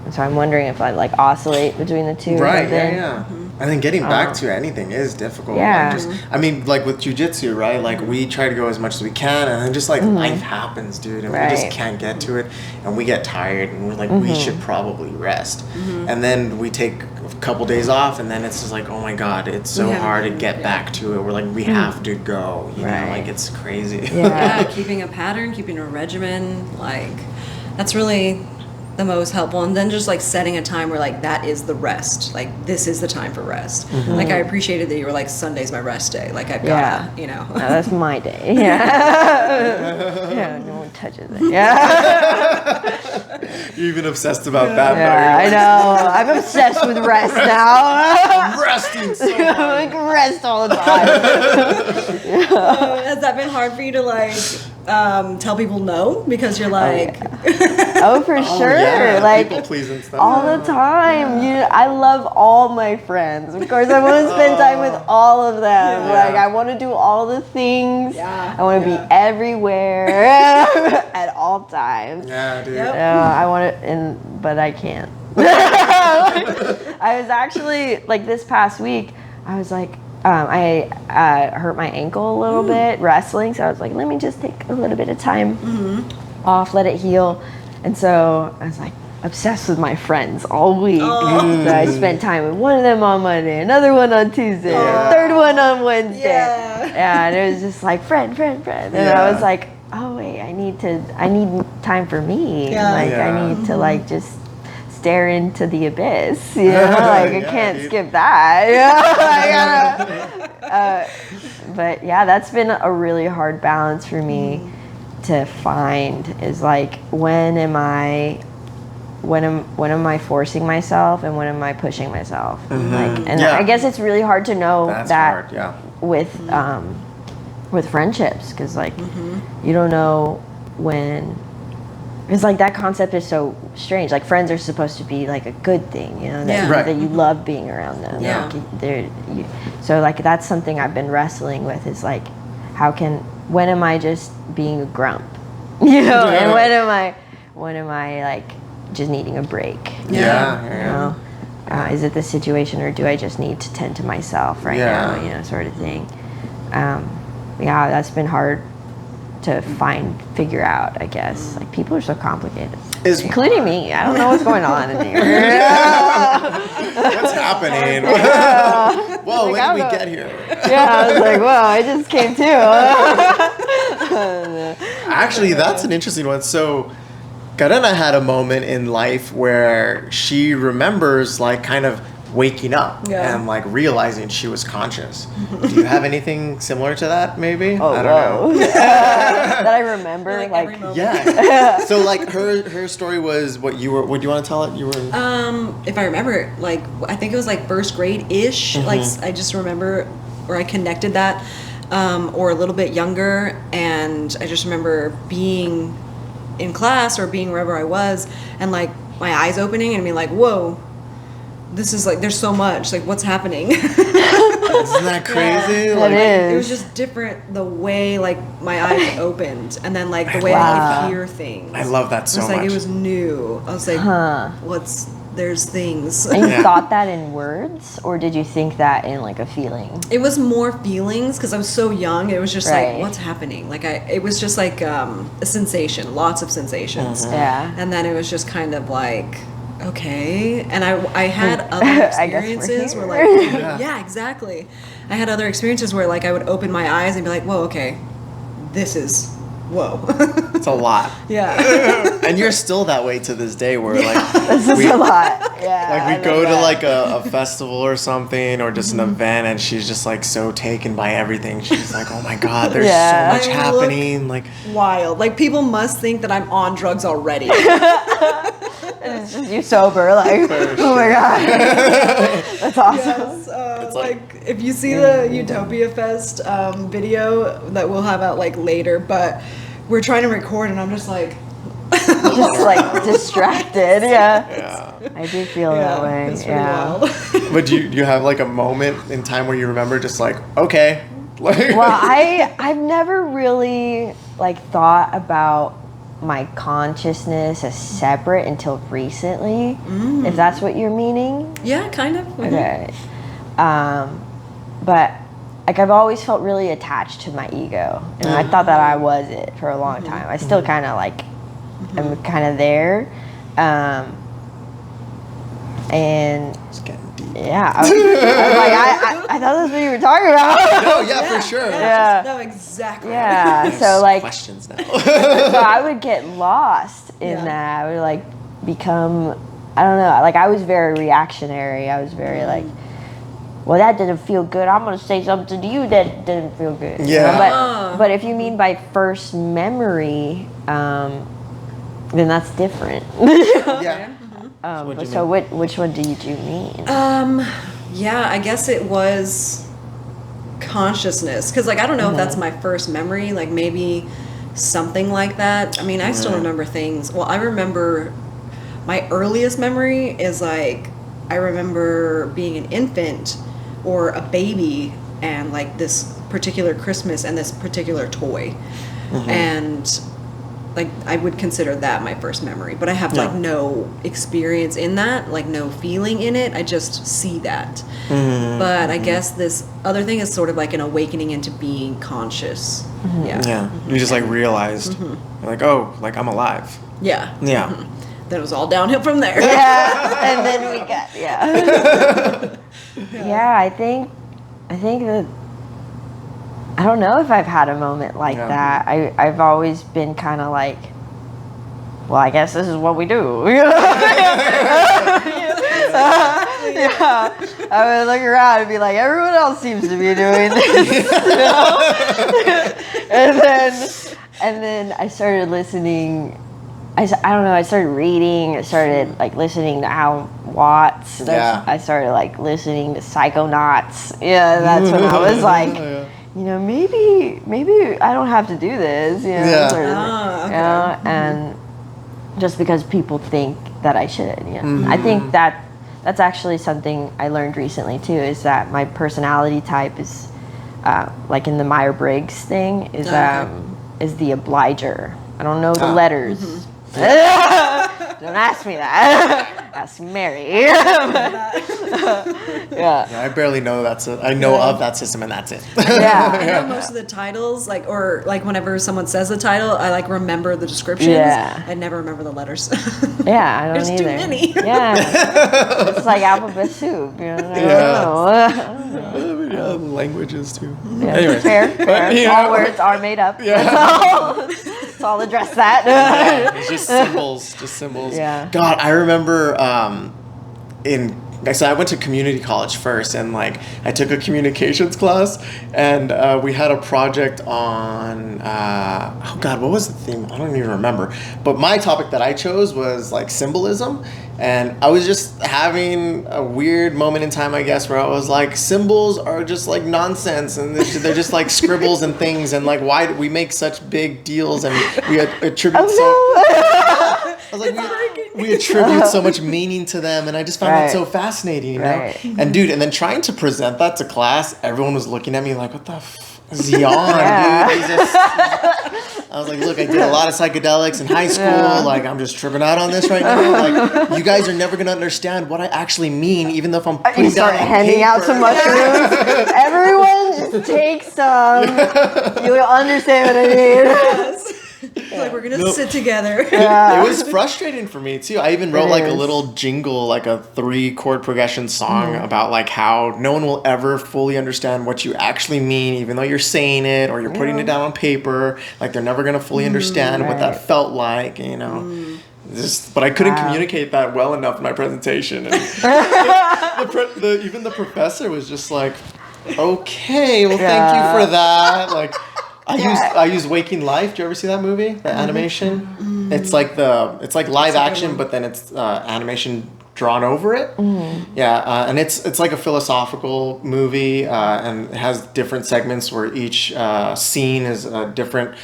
and so I'm wondering if I like oscillate between the two. or Right, something. yeah. And then getting back to anything is difficult. Yeah. Like I mean, like with jujitsu, right? Like we try to go as much as we can, and then just like life happens, dude, and we just Right. can't get to it, and we get tired, and we're like, we should probably rest. And then we take a couple days off, and then it's just like, oh my god, it's so We have- hard to get back to it. We're like, we have to go. You know, Right. like it's crazy. Yeah, keeping a pattern, keeping a regimen, like that's really the most helpful. And then just like setting a time where like that is the rest. Like this is the time for rest. Like I appreciated that you were like Sunday's my rest day. Like I've Yeah. gotta, you know. No, that's my day. Yeah. Yeah. No one touches it. Yeah. You're even obsessed about that. Yeah, I Barry. know. I'm obsessed with rest now. Like, resting so hard. Like rest all the time. Has that been hard for you to like tell people no? Because you're like Oh, for Oh, sure. yeah, Like people pleasing stuff. all the time. I love all my friends. Of course, I want to spend time with all of them. Yeah. Like I want to do all the things. Yeah, I want to yeah. be everywhere at all times. Yeah, dude. Yep. I want to, but I can't. I was actually like this past week. I was like, I hurt my ankle a little bit wrestling, so I was like, let me just take a little bit of time off, let it heal. And so I was like obsessed with my friends all week. Oh. So I spent time with one of them on Monday, another one on Tuesday, a third one on Wednesday. Yeah. And it was just like friend. And Yeah. I was like, oh wait, I need time for me. Yeah. Like Yeah. I need to like just stare into the abyss. You know, like I Yeah, can't dude. skip that. You know? I gotta, but yeah, that's been a really hard balance for me to find. Is like when am I forcing myself and when am I pushing myself? Like, and Yeah. I guess it's really hard to know That's that hard. Yeah. with friendships, because like you don't know when It's like that concept is so strange. Like friends are supposed to be like a good thing, you know, that, Yeah. Right. that you love being around them. Yeah. Like, so like that's something I've been wrestling with is like, when am I just being a grump, you know, and when am I like just needing a break? Yeah. You know, is it the situation or do I just need to tend to myself right Yeah. now, you know, sort of thing. Yeah, that's been hard to figure out, I guess. Like people are so complicated, including me. I don't know what's going on in here. What's happening? Whoa, Like, when I did we don't know. get here? Yeah, I was like, whoa, I just came too. Actually, that's an interesting one. So, Karena had a moment in life where she remembers, like, kind of waking up Yeah. and, like, realizing she was conscious. Do you have anything similar to that, maybe? Oh, I don't know. that I remember, Like, like, every moment. Yeah. So, like, her story was what do you want to tell it? You were. If I remember, like, I think it was like first grade-ish. Like, I just remember, or I connected that, or a little bit younger, and I just remember being in class or being wherever I was, and like my eyes opening and being like, "Whoa, this is like there's so much. Like, what's happening?" Isn't that crazy? That Like, is. It was just different the way like my eyes opened, and then like the way love I that. could hear things. I love that so It was like much. it was new. I was like, Huh. there's things. And you Yeah. thought that in words, or did you think that in like a feeling? It was more feelings because I was so young. It was just Right. like, what's happening? Like it was just like a sensation, lots of sensations, Yeah. and then it was just kind of like, okay. And I had other I guess we're experiences here. where like, Yeah. yeah, exactly. I had other experiences where like I would open my eyes and be like, whoa, okay, this is, whoa, it's a lot. yeah. And you're still that way to this day where, like, This is a lot. Yeah. Like I we go love to that. like a festival or something or just an event and she's just like so taken by everything. She's like, oh my God, there's Yeah. so much I look- happening. Like, Wild. Like people must think that I'm on drugs already. It's just you sober, like, oh my god, that's awesome. Yes, It's like- like if you see the Utopia Fest video that we'll have out like later, but we're trying to record and I'm just like, Just like distracted, yeah. yeah. I do feel that way. it's pretty Yeah. wild. But do you have like a moment in time where you remember just like, okay. Like, Well, I've never really like thought about my consciousness as separate until recently, if that's what you're meaning. Yeah, kind of. Mhm. Okay. But like I've always felt really attached to my ego, and I thought that I was it for a long time. I still kind of like I'm kind of there, and it's getting deep. yeah, I was like I thought that's what you were talking about. Oh yeah, for sure. Yeah. No, exactly. Yeah, I have so like questions now. so I would get lost in Yeah. that. I would like become, I don't know, like I was very reactionary. I was very like, well, that didn't feel good. I'm gonna say something to you that didn't feel good. You Yeah. know? Ah. But if you mean by first memory, then that's different. Yeah. What do you So mean? which one do you mean? Yeah, I guess it was consciousness because like I don't know if that's my first memory, like maybe something like that. I mean, I still remember things. Well, I remember my earliest memory is like I remember being an infant or a baby and like this particular Christmas and this particular toy. And like I would consider that my first memory, but I have like Yeah. no experience in that, like no feeling in it. I just see that. But I guess this other thing is sort of like an awakening into being conscious. Yeah. Yeah. You just like realized, you're like, oh, like I'm alive. Yeah. Yeah. Then it was all downhill from there. Yeah, and then we got yeah. I think that I don't know if I've had a moment like Yeah. that. I've always been kind of like, well, I guess this is what we do. Yeah, I would look around and be like, everyone else seems to be doing this, you know? and then I started listening. I don't know. I started reading. I started like listening to Alan Watts. Yeah. I started like listening to Psychonauts. Yeah, that's when I was like, you know, maybe I don't have to do this. You know, Yeah. sort of, Ah, okay. you know, just because people think that I should. You know? I think that's actually something I learned recently too. Is that my personality type is like in the Myers-Briggs thing is the obliger. I don't know the letters. Don't ask me that. Ask Mary. Yeah, I barely know I know of that system, and that's it. Yeah. I know most of the titles, or whenever someone says the title, I remember the descriptions. Yeah. I never remember the letters. Yeah, I don't There's either. too many. Yeah. It's like alphabet soup. You know? I don't know. Languages too. Yeah. Anyways, Fair. All words are made up. Yeah. So I'll address that. It's just symbols. Yeah. God, I remember so I went to community college first, and I took a communications class, and we had a project on oh God, what was the theme? I don't even remember. But my topic that I chose was symbolism, and I was just having a weird moment in time, I guess, where I was like, symbols are just nonsense, and they're just scribbles and things, and why do we make such big deals, and we attribute I was like, we attribute so much meaning to them, and I just found it so fascinating, you know? Right. And dude, and then trying to present that to class, everyone was looking at me like, what the f is he on, dude? I was like, look, I did a lot of psychedelics in high school, I'm just tripping out on this right now. You guys are never gonna understand what I actually mean, even though if I'm putting You start down on handing paper. out some mushrooms. Everyone just take some. You'll understand what I mean. We're gonna sit together. It was frustrating for me too. I even wrote a is. little jingle, a 3-chord progression song about how no one will ever fully understand what you actually mean, even though you're saying it or you're putting it down on paper. They're never gonna fully understand what that felt like, you know. But I couldn't communicate that well enough in my presentation. And even the professor was just like, "Okay, well, thank you for that." I used Waking Life. Do you ever see that movie? The animation. It's like live action, but then it's animation drawn over it. Yeah, and it's like a philosophical movie, and it has different segments where each scene is a different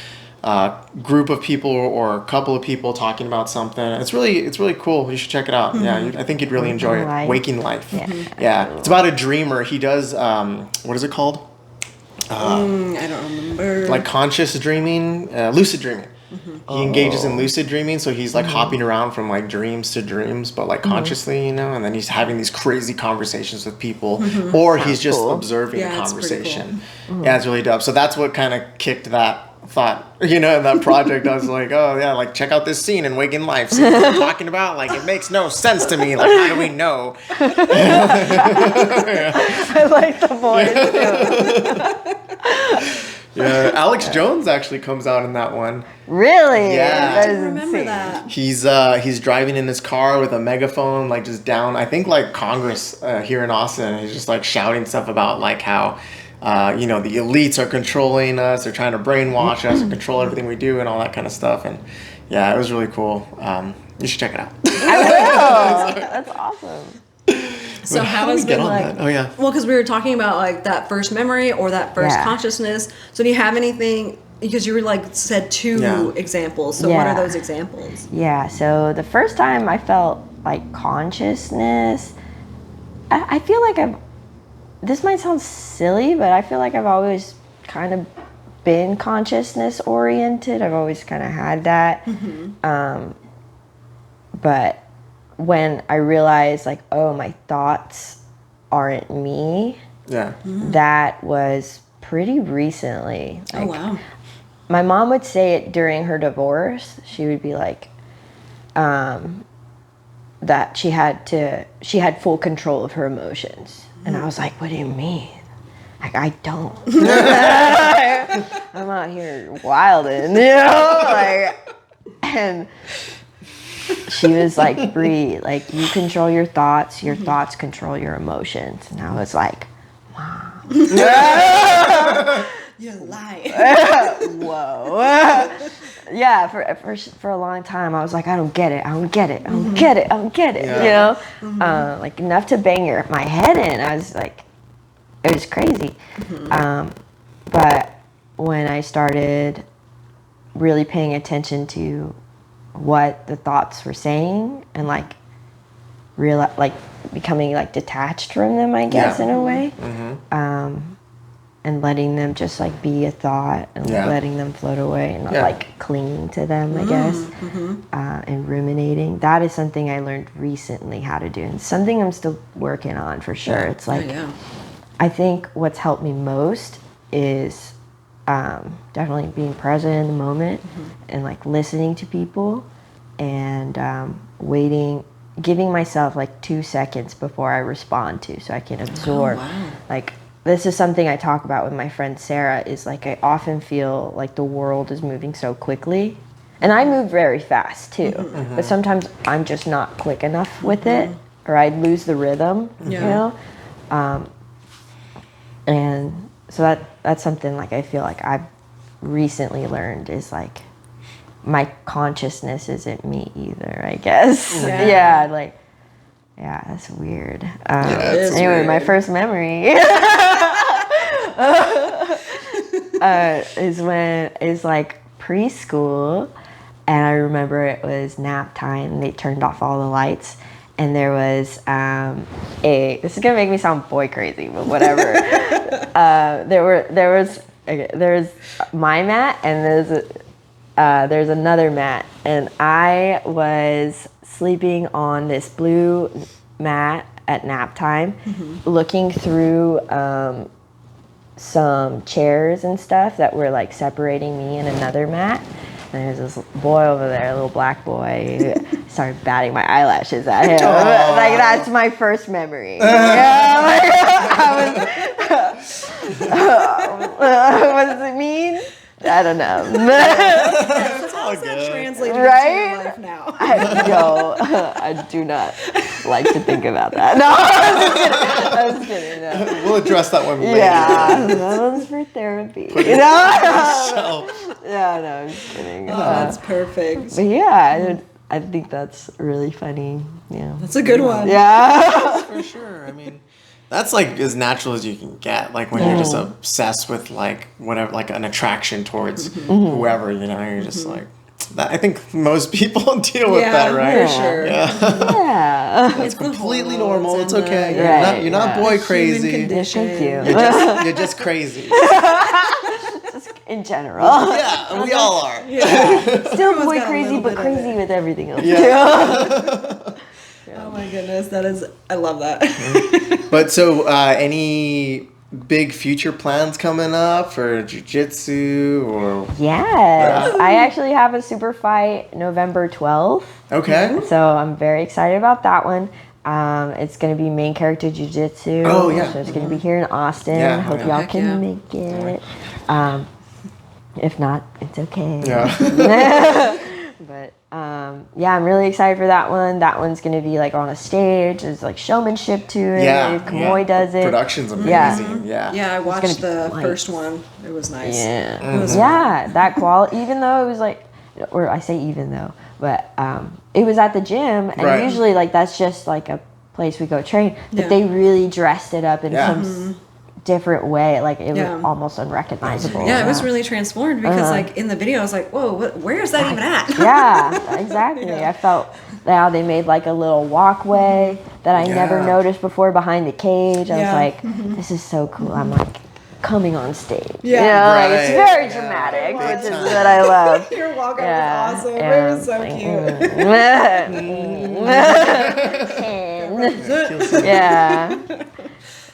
group of people or a couple of people talking about something. It's really cool. You should check it out. Yeah, I think you'd really enjoy it. Waking Life. Yeah, it's about a dreamer. He does what is it called? I don't remember. Conscious dreaming, lucid dreaming. He engages in lucid dreaming, so he's hopping around from dreams to dreams, but consciously, and then he's having these crazy conversations with people, or he's just observing the conversation. Yeah, it's really dope. So that's what kind of kicked that thought, in that project. I was like, oh yeah, check out this scene in Waking Life. See what we're talking about? It makes no sense to me. How do we know? I like the voice too. Yeah, Alex Jones actually comes out in that one. Really? Yeah. That I is remember insane. that. He's driving in his car with a megaphone, just down, I think Congress here in Austin. And he's just shouting stuff about how the elites are controlling us, they're trying to brainwash us and control everything we do and all that kind of stuff. And yeah, it was really cool. You should check it out. I will. That's awesome. So how has been Oh yeah. Well, because we were talking about that first memory or that first consciousness. So do you have anything? Because you were said 2 examples. So what are those examples? Yeah. So the first time I felt consciousness, I feel like this might sound silly, but I feel like I've always kind of been consciousness oriented. I've always kind of had that. But when I realized oh, my thoughts aren't me. Yeah. That was pretty recently. Oh wow. My mom would say it during her divorce. She would be like, that she had full control of her emotions. And I was like, what do you mean? I don't. I'm out here wilding, and she was like, Bree, you control your thoughts control your emotions. And I was like, Mom. You lie. Whoa. Yeah, for a long time I was like, I don't get it. Yeah. Enough to bang my head in. I was like, it was crazy. But when I started really paying attention to what the thoughts were saying, and like becoming like detached from them, I guess, in a way. And letting them just like be a thought, and letting them float away, and not like clinging to them, I guess, and ruminating. That is something I learned recently how to do, and something I'm still working on for sure. It's like, I think what's helped me most is definitely being present in the moment, and like listening to people, and giving myself like 2 seconds before I respond so I can absorb. Like, this is something I talk about with my friend Sarah, is like I often feel like the world is moving so quickly, and I move very fast too, but sometimes I'm just not quick enough with it, or I lose the rhythm, you know. And so that's something like I feel like I've recently learned, is like my consciousness isn't me either, I guess. That's weird. Anyway, weird. My first memory is like preschool, and I remember it was nap time. They turned off all the lights, and there was this is gonna make me sound boy crazy, but whatever. There's my mat, and there's another mat, and I was sleeping on this blue mat at nap time, looking through some chairs and stuff that were like separating me and another mat. And there's this boy over there, a little black boy, who started batting my eyelashes at him. Like, that's my first memory. What does it mean? I don't know. How does that translate into your life now? I do not like to think about that. No, I was kidding. No. We'll address that one later. Yeah, that one's for therapy. No, I'm just kidding. That's perfect. But yeah, I think that's really funny. Yeah, that's a good one. Yeah, for sure. I mean, that's like as natural as you can get. Like when you're just obsessed with like whatever, like an attraction towards whoever, you know, you're just like that. I think most people deal with that, right? For sure. Yeah. It's completely normal. It's okay. You're not boy crazy. Thank you. You're just crazy. Just in general. Yeah, we all are. Still boy crazy, but crazy with everything else. Oh my goodness, I love that. But so, any big future plans coming up for jiu-jitsu or? Yes, I actually have a super fight November 12th. Okay. So I'm very excited about that one. It's going to be main character jiu-jitsu. Oh, yeah. So it's going to be here in Austin. Yeah. Hope y'all can make it. If not, it's okay. Yeah. But I'm really excited for that one. That one's going to be like on a stage. There's like showmanship to it. Kamoy does it. Production's amazing. Yeah, I watched the first one. It was nice. Yeah. It was that quality, even though it was like, or I say even though, but it was at the gym, and usually like that's just like a place we go train, but they really dressed it up in some different way. Like it was almost unrecognizable. Yeah, it was really transformed because like in the video I was like, whoa, where is that even at? Yeah, exactly. I felt they made like a little walkway that I never noticed before behind the cage. I was like, this is so cool. I'm like coming on stage. Like, it's very dramatic, which is what I love. Your walkout was awesome. It was so cute.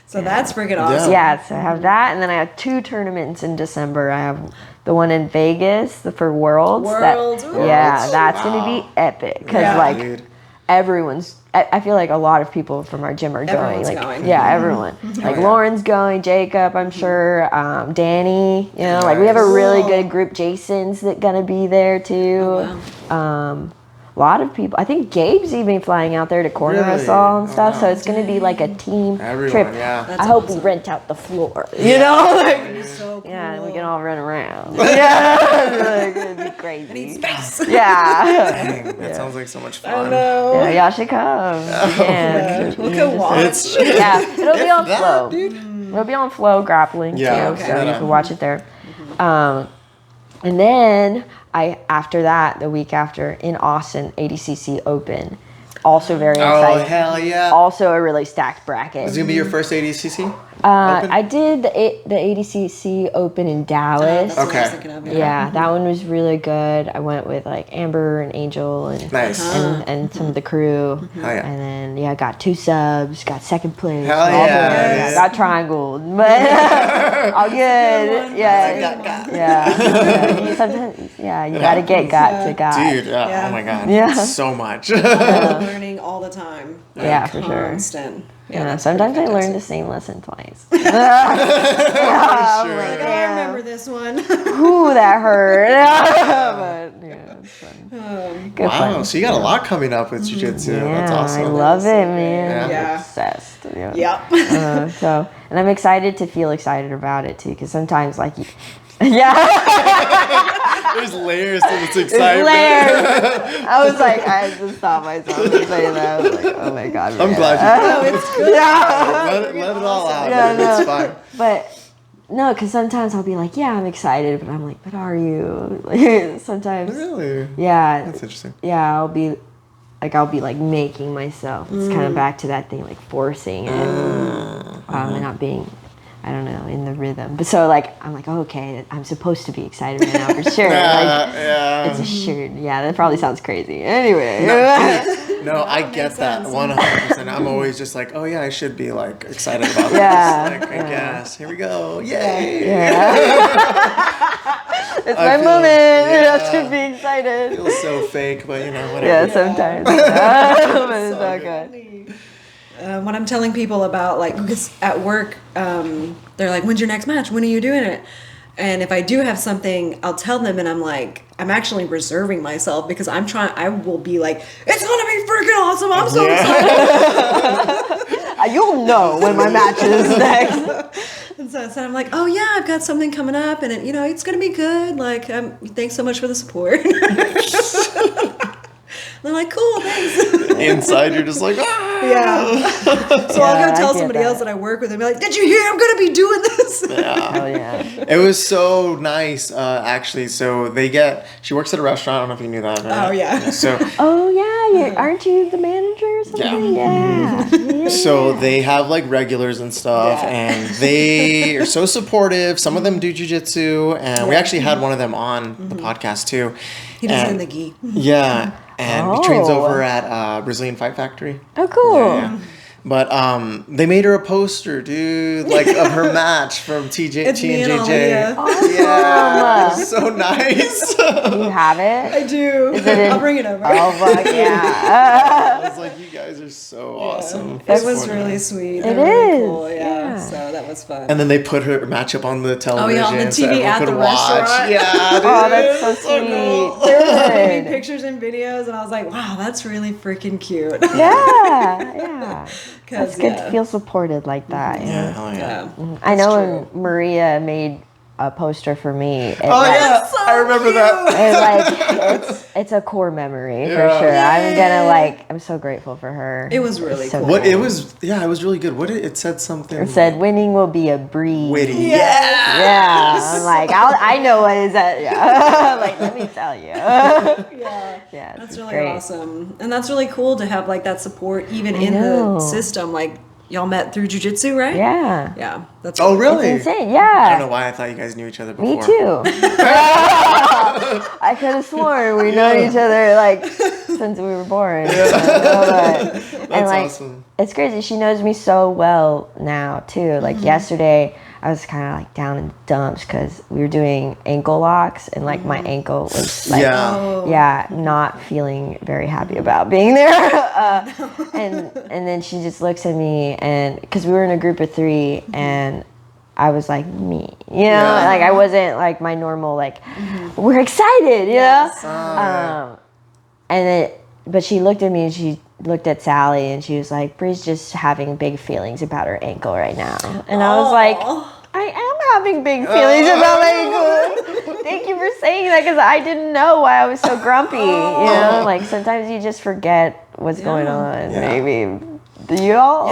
So that's freaking awesome. Yeah, so I have that, and then I have 2 tournaments in December. I have the one in Vegas for Worlds. That's going to be epic because everyone's. I feel like a lot of people from our gym are going. Yeah, everyone. Like Lauren's going, Jacob, I'm sure, Danny. You know, like we have a really good group. Jason's gonna be there too. A lot of people. I think Gabe's even flying out there to corner us all and stuff. So it's going to be like a team trip. Yeah. I hope we rent out the floor. You know, like, so cool. Yeah, we can all run around. Like, it'd be crazy. I need space. Yeah. Dang, that sounds like so much fun. I know. Yeah, y'all should come. We can watch. Yeah, it'll be on Flow. It'll be on Flow Grappling too, so you can watch it there. And then after that, the week after in Austin, ADCC Open. Also very exciting. Oh, hell yeah. Also a really stacked bracket. Is it going to be your first ADCC? I did the ADCC Open in Dallas. That's what I was Okay. thinking of, Yeah, that one was really good. I went with like Amber and Angel and Nice. and some of the crew. Hell yeah. And then got 2 subs, got second place. Hell all yeah, good. yeah. Got triangled, but all good. Yeah, yeah. Sometimes, you gotta get got to got. Dude, Yeah. oh my God. Yeah. So much. Learning all the time. Yeah, for sure. Constant. Yeah, that's sometimes I pretty learn the fantastic. same lesson twice. Sure. Like, oh, I remember this one. Ooh, that hurt. But yeah, it's fun. Good Wow, fun. so you got a lot coming up with jiu-jitsu. That's Yeah, awesome. I love it, man. Yeah. I'm obsessed. Yeah. Yep. And I'm excited to feel excited about it too, because sometimes yeah, There's layers to this it's excitement. layers. I was like, I had to stop myself from saying that. I was like, oh my god. I'm man. glad Oh, it's good. let it all out. Yeah, man. It's no. fine. But no, because sometimes I'll be like, yeah, I'm excited, but I'm like, but are you? Sometimes, Really? yeah, That's interesting. yeah, I'll be like making myself. It's kind of back to that thing, like forcing it, and not being, I don't know, in the rhythm. But so I'm like, oh, okay, I'm supposed to be excited right now for sure. Yeah. It's a shirt. Yeah, that probably sounds crazy. Anyway. No, I get that 100%. I'm always just like, oh yeah, I should be like excited about Yeah. this. Like, I guess. Here we go. Yay. Yeah. It's my feel- moment. yeah. I should be excited. Feels so fake, but whatever. Yeah, sometimes. But it's all good. When I'm telling people about because at work, they're like, "When's your next match? When are you doing it?" And if I do have something, I'll tell them, and I'm like, I'm actually reserving myself because I will be like, it's gonna be freaking awesome. I'm so excited. You'll know when my match is next. And so I'm like, oh yeah, I've got something coming up, and it's gonna be good. Like, thanks so much for the support. They're like, cool, thanks. Inside, you're just like, ah. Yeah. So I'll Yeah, go I tell get somebody that. else that I work with and be like, did you hear I'm going to be doing this? Oh yeah. It was so nice, actually. So she works at a restaurant. I don't know if you knew that. Right? Oh, yeah. So, Oh yeah. Aren't you the manager or something? Yeah. so they have like regulars and stuff, Yeah. and they are so supportive. Some of them do jujitsu, and we actually had one of them on the podcast too. He does it in And- the gi. Yeah, and he trains Oh. over at Brazilian Fight Factory. Oh cool. Yeah. But they made her a poster, dude, like of her match from TJ It's me and TNJJ. Aaliyah. Yeah, it was so nice. You have it? I do. Is it in- I'll bring it over. Oh fuck yeah. I was like, you guys are so awesome. It was really sweet. It They're really is, cool. Yeah. yeah. So that was fun. And then they put her match up on the television. on the so TV everyone at could the watch. restaurant. Yeah, dude. Oh, that's so it's sweet. cool. There was so many Good. pictures and videos, and I was like, wow, that's really freaking cute. Yeah. That's 'Cause, good yeah. to feel supported like that. Yeah, Yeah. hell yeah. Yeah. I know true. when Maria made a poster for me. It, Oh like, yeah, so I remember that. it's a core memory for Yeah. sure. I'm gonna I'm so grateful for her. It was really It's so cool. What cool. it was? Yeah, it was really good. What it said something. It said winning will be a breeze. witty. Yeah. Yeah, I'm like I know what is that. Yeah. Like let me tell you. Yeah. Yeah, That's it's really great. awesome. And that's really cool to have that support even I in know. the system. Y'all met through jiu-jitsu, right? Yeah. Yeah. That's Oh really? It's insane. I Yeah. don't know why I thought you guys knew each other before. Me too. I could have sworn we've known each other since we were born. That's awesome. It's crazy. She knows me so well now too. Yesterday, I was kind of down in the dumps because we were doing ankle locks, and my ankle was Yeah. not feeling very happy about being there. And then she just looks at me, and because we were in a group of 3, and I was like me, Yeah. I wasn't my normal we're excited, Yes. but she looked at me and she looked at Sally and she was like, Bree's just having big feelings about her ankle right now. And I was like, I am having big feelings about my ankle. Thank you for saying that because I didn't know why I was so grumpy. Sometimes you just forget what's going on. Yeah. Maybe. Do you all?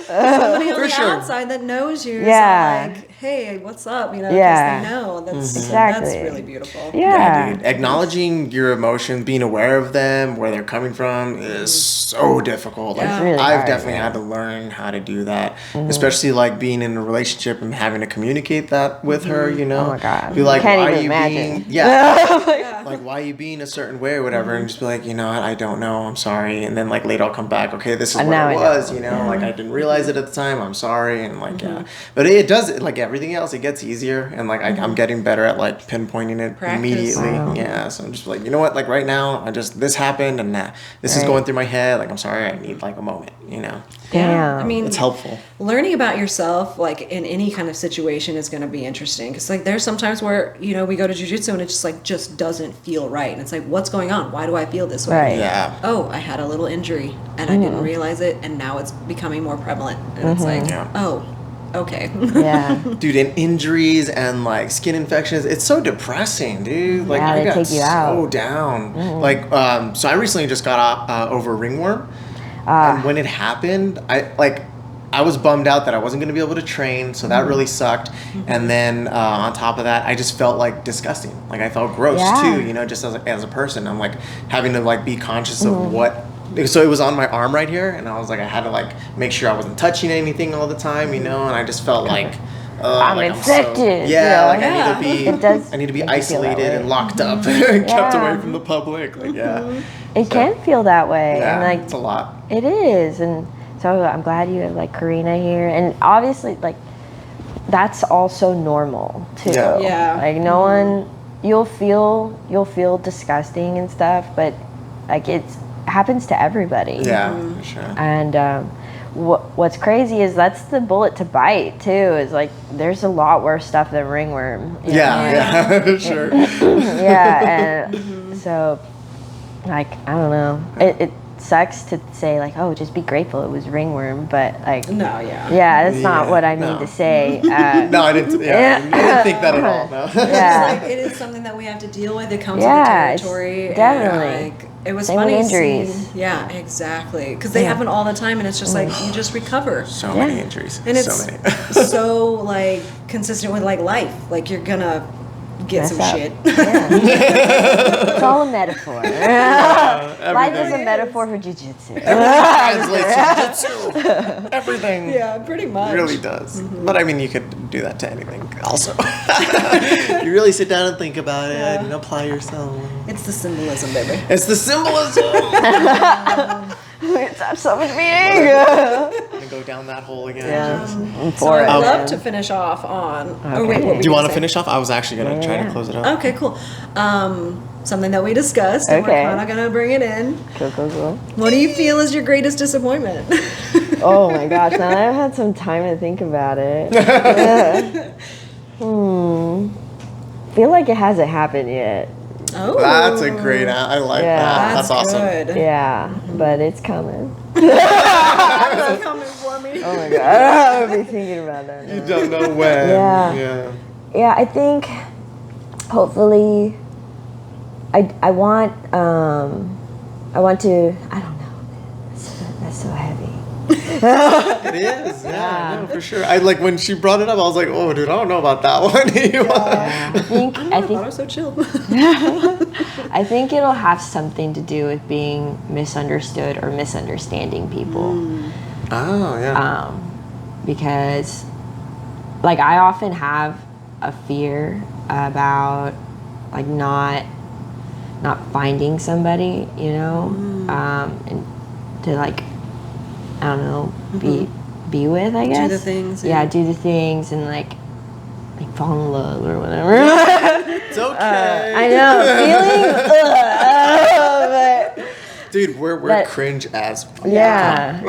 Somebody on For the sure. outside that knows you. Yeah. Is like, hey, what's up? You know, 'cause Yeah. they know. That's Exactly. that's really beautiful. Yeah. Dude, acknowledging your emotions, being aware of them, where they're coming from, is so difficult. Like, It's really I've hard, definitely yeah. had to learn how to do that, especially like being in a relationship and having to communicate that with her. You know, Oh my God. be like, Can't why are even you imagine. being, yeah, Yeah. like why are you being a certain way or whatever, and just be like, you know what, I don't know, I'm sorry, and then like later I'll come back, okay, this is what Now it I know. was, you know, like I didn't realize it at the time, I'm sorry, and like yeah, but it does, like everything else, it gets easier, and like I'm getting better at like pinpointing it Practice. immediately. Wow. Yeah, so I'm just like, you know what, like right now, this happened, and this is Right. going through my head, like I'm sorry, I need like a moment, you know. Damn. I mean, It's helpful. learning about yourself, like in any kind of situation, is going to be interesting. Because like there's sometimes where we go to jujitsu and it just doesn't feel right, and it's like, what's going on? Why do I feel this way? Right. Yeah. Oh, I had a little injury and I didn't realize it, and now it's becoming more prevalent. And it's like, Yeah. oh, okay. Yeah. Dude, and injuries and like skin infections, it's so depressing, dude. Like Yeah, I they got take you so out. down. Like, so I recently just got over ringworm, and when it happened, I was bummed out that I wasn't going to be able to train, so that really sucked. And then on top of that, I just felt like disgusting. Like I felt gross Yeah. too, you know, just as a person. I'm like having to like be conscious of what. So it was on my arm right here, and I was like, I had to like make sure I wasn't touching anything all the time, you know. And I just felt like, I'm like infected, yeah, yeah. like Yeah. I need to be, It does I need to be make you feel that isolated way. and locked up, and kept Yeah. away from the public. Like yeah, It can feel that way. yeah, And like it's a lot. it is. And so I'm glad you have like Karina here. And obviously like that's also normal too. Yeah. Yeah. Like no one you'll feel disgusting and stuff, but like it happens to everybody. Yeah, for sure. And what's crazy is that's the bullet to bite too. Is like there's a lot worse stuff than ringworm. you know? Yeah, sure. Yeah, and so like I don't know. It sucks to say like, oh, just be grateful it was ringworm, but like No, yeah. yeah, that's not Yeah, what I mean no. to say. No, I didn't. Yeah, I didn't think that at all. No. Yeah. Like it is something that we have to deal with. It comes Yeah, with the territory. definitely. And, like, it was Same with funny injuries. seeing- yeah, exactly. Because they Yeah. happen all the time, and it's just like you just recover. So Yeah. many injuries. And it's so many. so like consistent with like life. Like you're gonna get Mess some up. shit. Yeah. It's all a metaphor. Life is a everything. metaphor for jujitsu. Translates to jiu-jitsu. Everything. Yeah, pretty much. Really does. But I mean, you could do that to anything also. You really sit down and think about it Yeah. and apply yourself. It's the symbolism, baby. It's the symbolism. It's have so much meaning. And go down that hole again. I'm So for it. I'd love man. to finish off on. Oh Okay. wait, what were Do you want to gonna say? finish off? I was actually going to try to Yeah. close it up. Okay, cool. Something that we discussed, and Okay. we're kind of gonna bring it in. Cool. What do you feel is your greatest disappointment? Oh my gosh, now that I've had some time to think about it. Feel like it hasn't happened yet. Oh, That's a great, I like Yeah. that. That's awesome. good. Yeah, but it's coming. It's coming for me. Oh my god, I'll be thinking about that. You now. don't know when. Yeah. Yeah, I think hopefully I want to I don't know. That's so heavy. It is. Yeah, no, for sure. I like when she brought it up, I was like, oh, dude, I don't know about that one. I think I thought I was so chill. I think it'll have something to do with being misunderstood or misunderstanding people. Oh, yeah. Because like I often have a fear about like not finding somebody, you know, and to like I don't know, be with, I guess. the things, Yeah, yeah. do the things and like fall in love or whatever. It's okay. I know, feeling but Dude, we're But- cringe as fuck. yeah.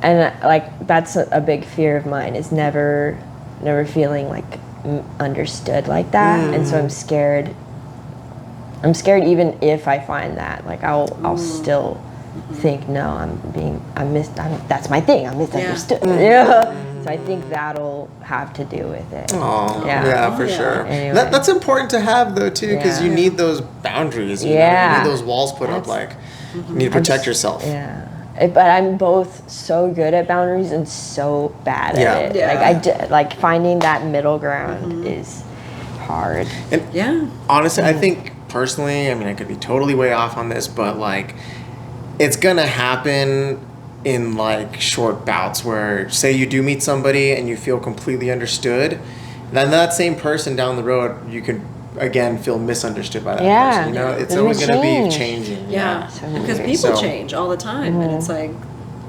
And like that's a big fear of mine is never feeling like understood like that, and so I'm scared even if I find that, like I'll still think no, that's my thing, I'm misunderstood. Yeah. So I think that'll have to do with it. Oh, Yeah. yeah, for sure. Anyway. That's important to have though too, because you Yeah. need those boundaries. You know? Yeah. You need those walls put up. Like you need to protect yourself. Yeah. But I'm both so good at boundaries and so bad at it. Yeah. Like finding that middle ground is hard. And Yeah. honestly, I think personally, I mean, I could be totally way off on this, but like, it's gonna happen in like short bouts where, say, you do meet somebody and you feel completely understood, then that same person down the road, you could again feel misunderstood by that person. You know, it's There's always a gonna be change. changing. Yeah. So Because weird. people So- change all the time, and it's like,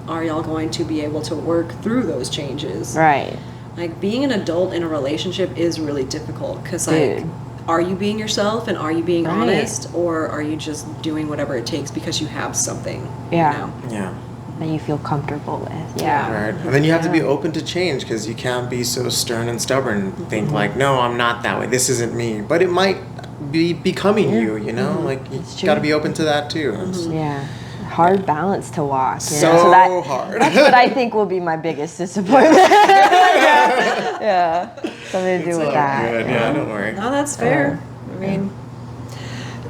are y'all going to be able to work through those changes? Right. Like being an adult in a relationship is really difficult because like, Dude. are you being yourself and are you being Right. honest, or are you just doing whatever it takes because you have something? Yeah. You know? Yeah. That you feel comfortable with. Yeah. Right. And then you have to be open to change because you can't be so stern and stubborn and think like, no, I'm not that way. This isn't me. But it might be becoming you know? Like, you It's true. got to be open to that too. It's Yeah. Hard balance to walk. You so know? So hard. that's what I think will be my biggest disappointment. yeah. Something to do It's with all that. good. Yeah, don't worry. No, that's fair. I mean,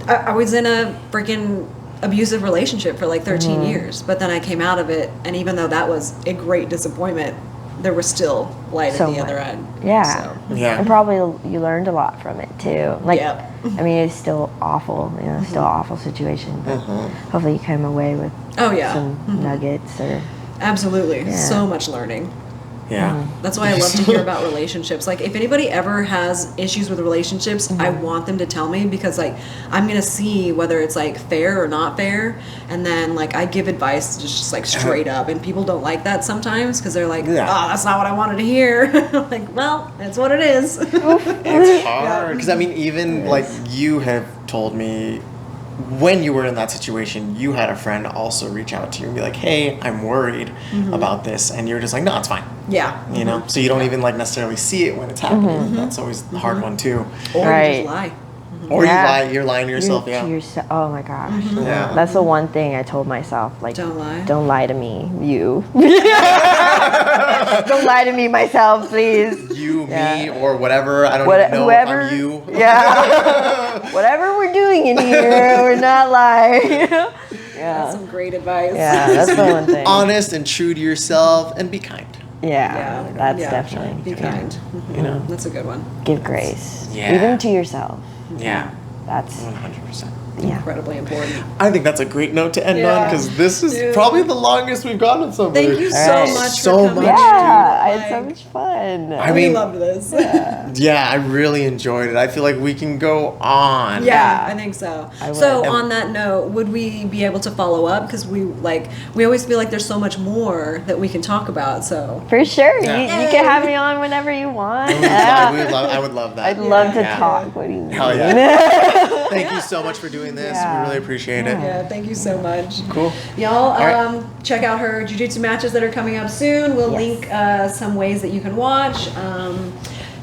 I was in a freaking abusive relationship for like 13 years, but then I came out of it, and even though that was a great disappointment, there was still light So at the much. other end. Yeah. So, Yeah. And probably you learned a lot from it too. Like, Yep. I mean, it's still awful, you know, still an awful situation, but hopefully you come away with oh yeah, some nuggets or, absolutely. Yeah. So much learning. Yeah. That's why I love to hear about relationships. Like, if anybody ever has issues with relationships, I want them to tell me, because, like, I'm going to see whether it's, like, fair or not fair. And then, like, I give advice just like, straight up. And people don't like that sometimes because they're like, Yeah. oh, that's not what I wanted to hear. Like, well, that's what it is. It's hard because I mean, even like you have told me when you were in that situation, you had a friend also reach out to you and be like, "Hey, I'm worried about this," and you're just like, "No, it's fine." Yeah. You know, so you don't even like necessarily see it when it's happening. That's always the hard one too. Or you Right. just lie. Or Yeah. you're lying to yourself. to Yeah. yourself. Oh my gosh. Yeah. That's the one thing I told myself. Like, Don't lie. Don't lie to me, you. Don't lie to me, myself, please. You, Yeah. me, or whatever. I don't What- even know whoever- if I'm you. Yeah. Whatever we're doing in here, we're not lying. That's yeah. some great advice. Yeah, that's the one thing. Honest and true to yourself, and be kind. Yeah, that's Yeah. definitely. Be yeah. kind. You know. That's a good one. Give grace. Yeah. Even to yourself. Yeah. That's 100%. yeah. Incredibly important. I think that's a great note to end on Yeah. because this is Dude. probably the longest we've gone with somebody. Thank you so Alright. much So for coming. much, Yeah, I had so Like, much fun. I mean, loved this. Yeah, I really enjoyed it. I feel like we can go on. Yeah, I think so. I So would. on that note, would we be able to follow up? Because we always feel like there's so much more that we can talk about. So For sure. Yeah. You can have me on whenever you want. I would love that. I'd love to Yeah. talk. What do you mean? Hell yeah. Thank you so much for doing this. Yeah. We really appreciate it. yeah, thank you so much. Cool. Y'all, right. check out her jiu-jitsu matches that are coming up soon. We'll Yes. link some ways that you can watch.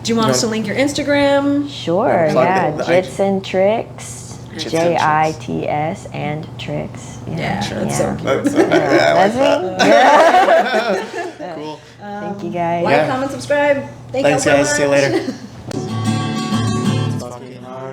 Do you want us to No. link your Instagram? Sure, Plug yeah. the Jits and Tricks. Jits and JITS and Tricks. Yeah, Sure. that's so cute. That's, Yeah, yeah, I like that's that. me. Cool. Thank you guys. Like, Yeah. comment, subscribe. Thank Thanks, y'all so guys. See you much. later. Fucking hard.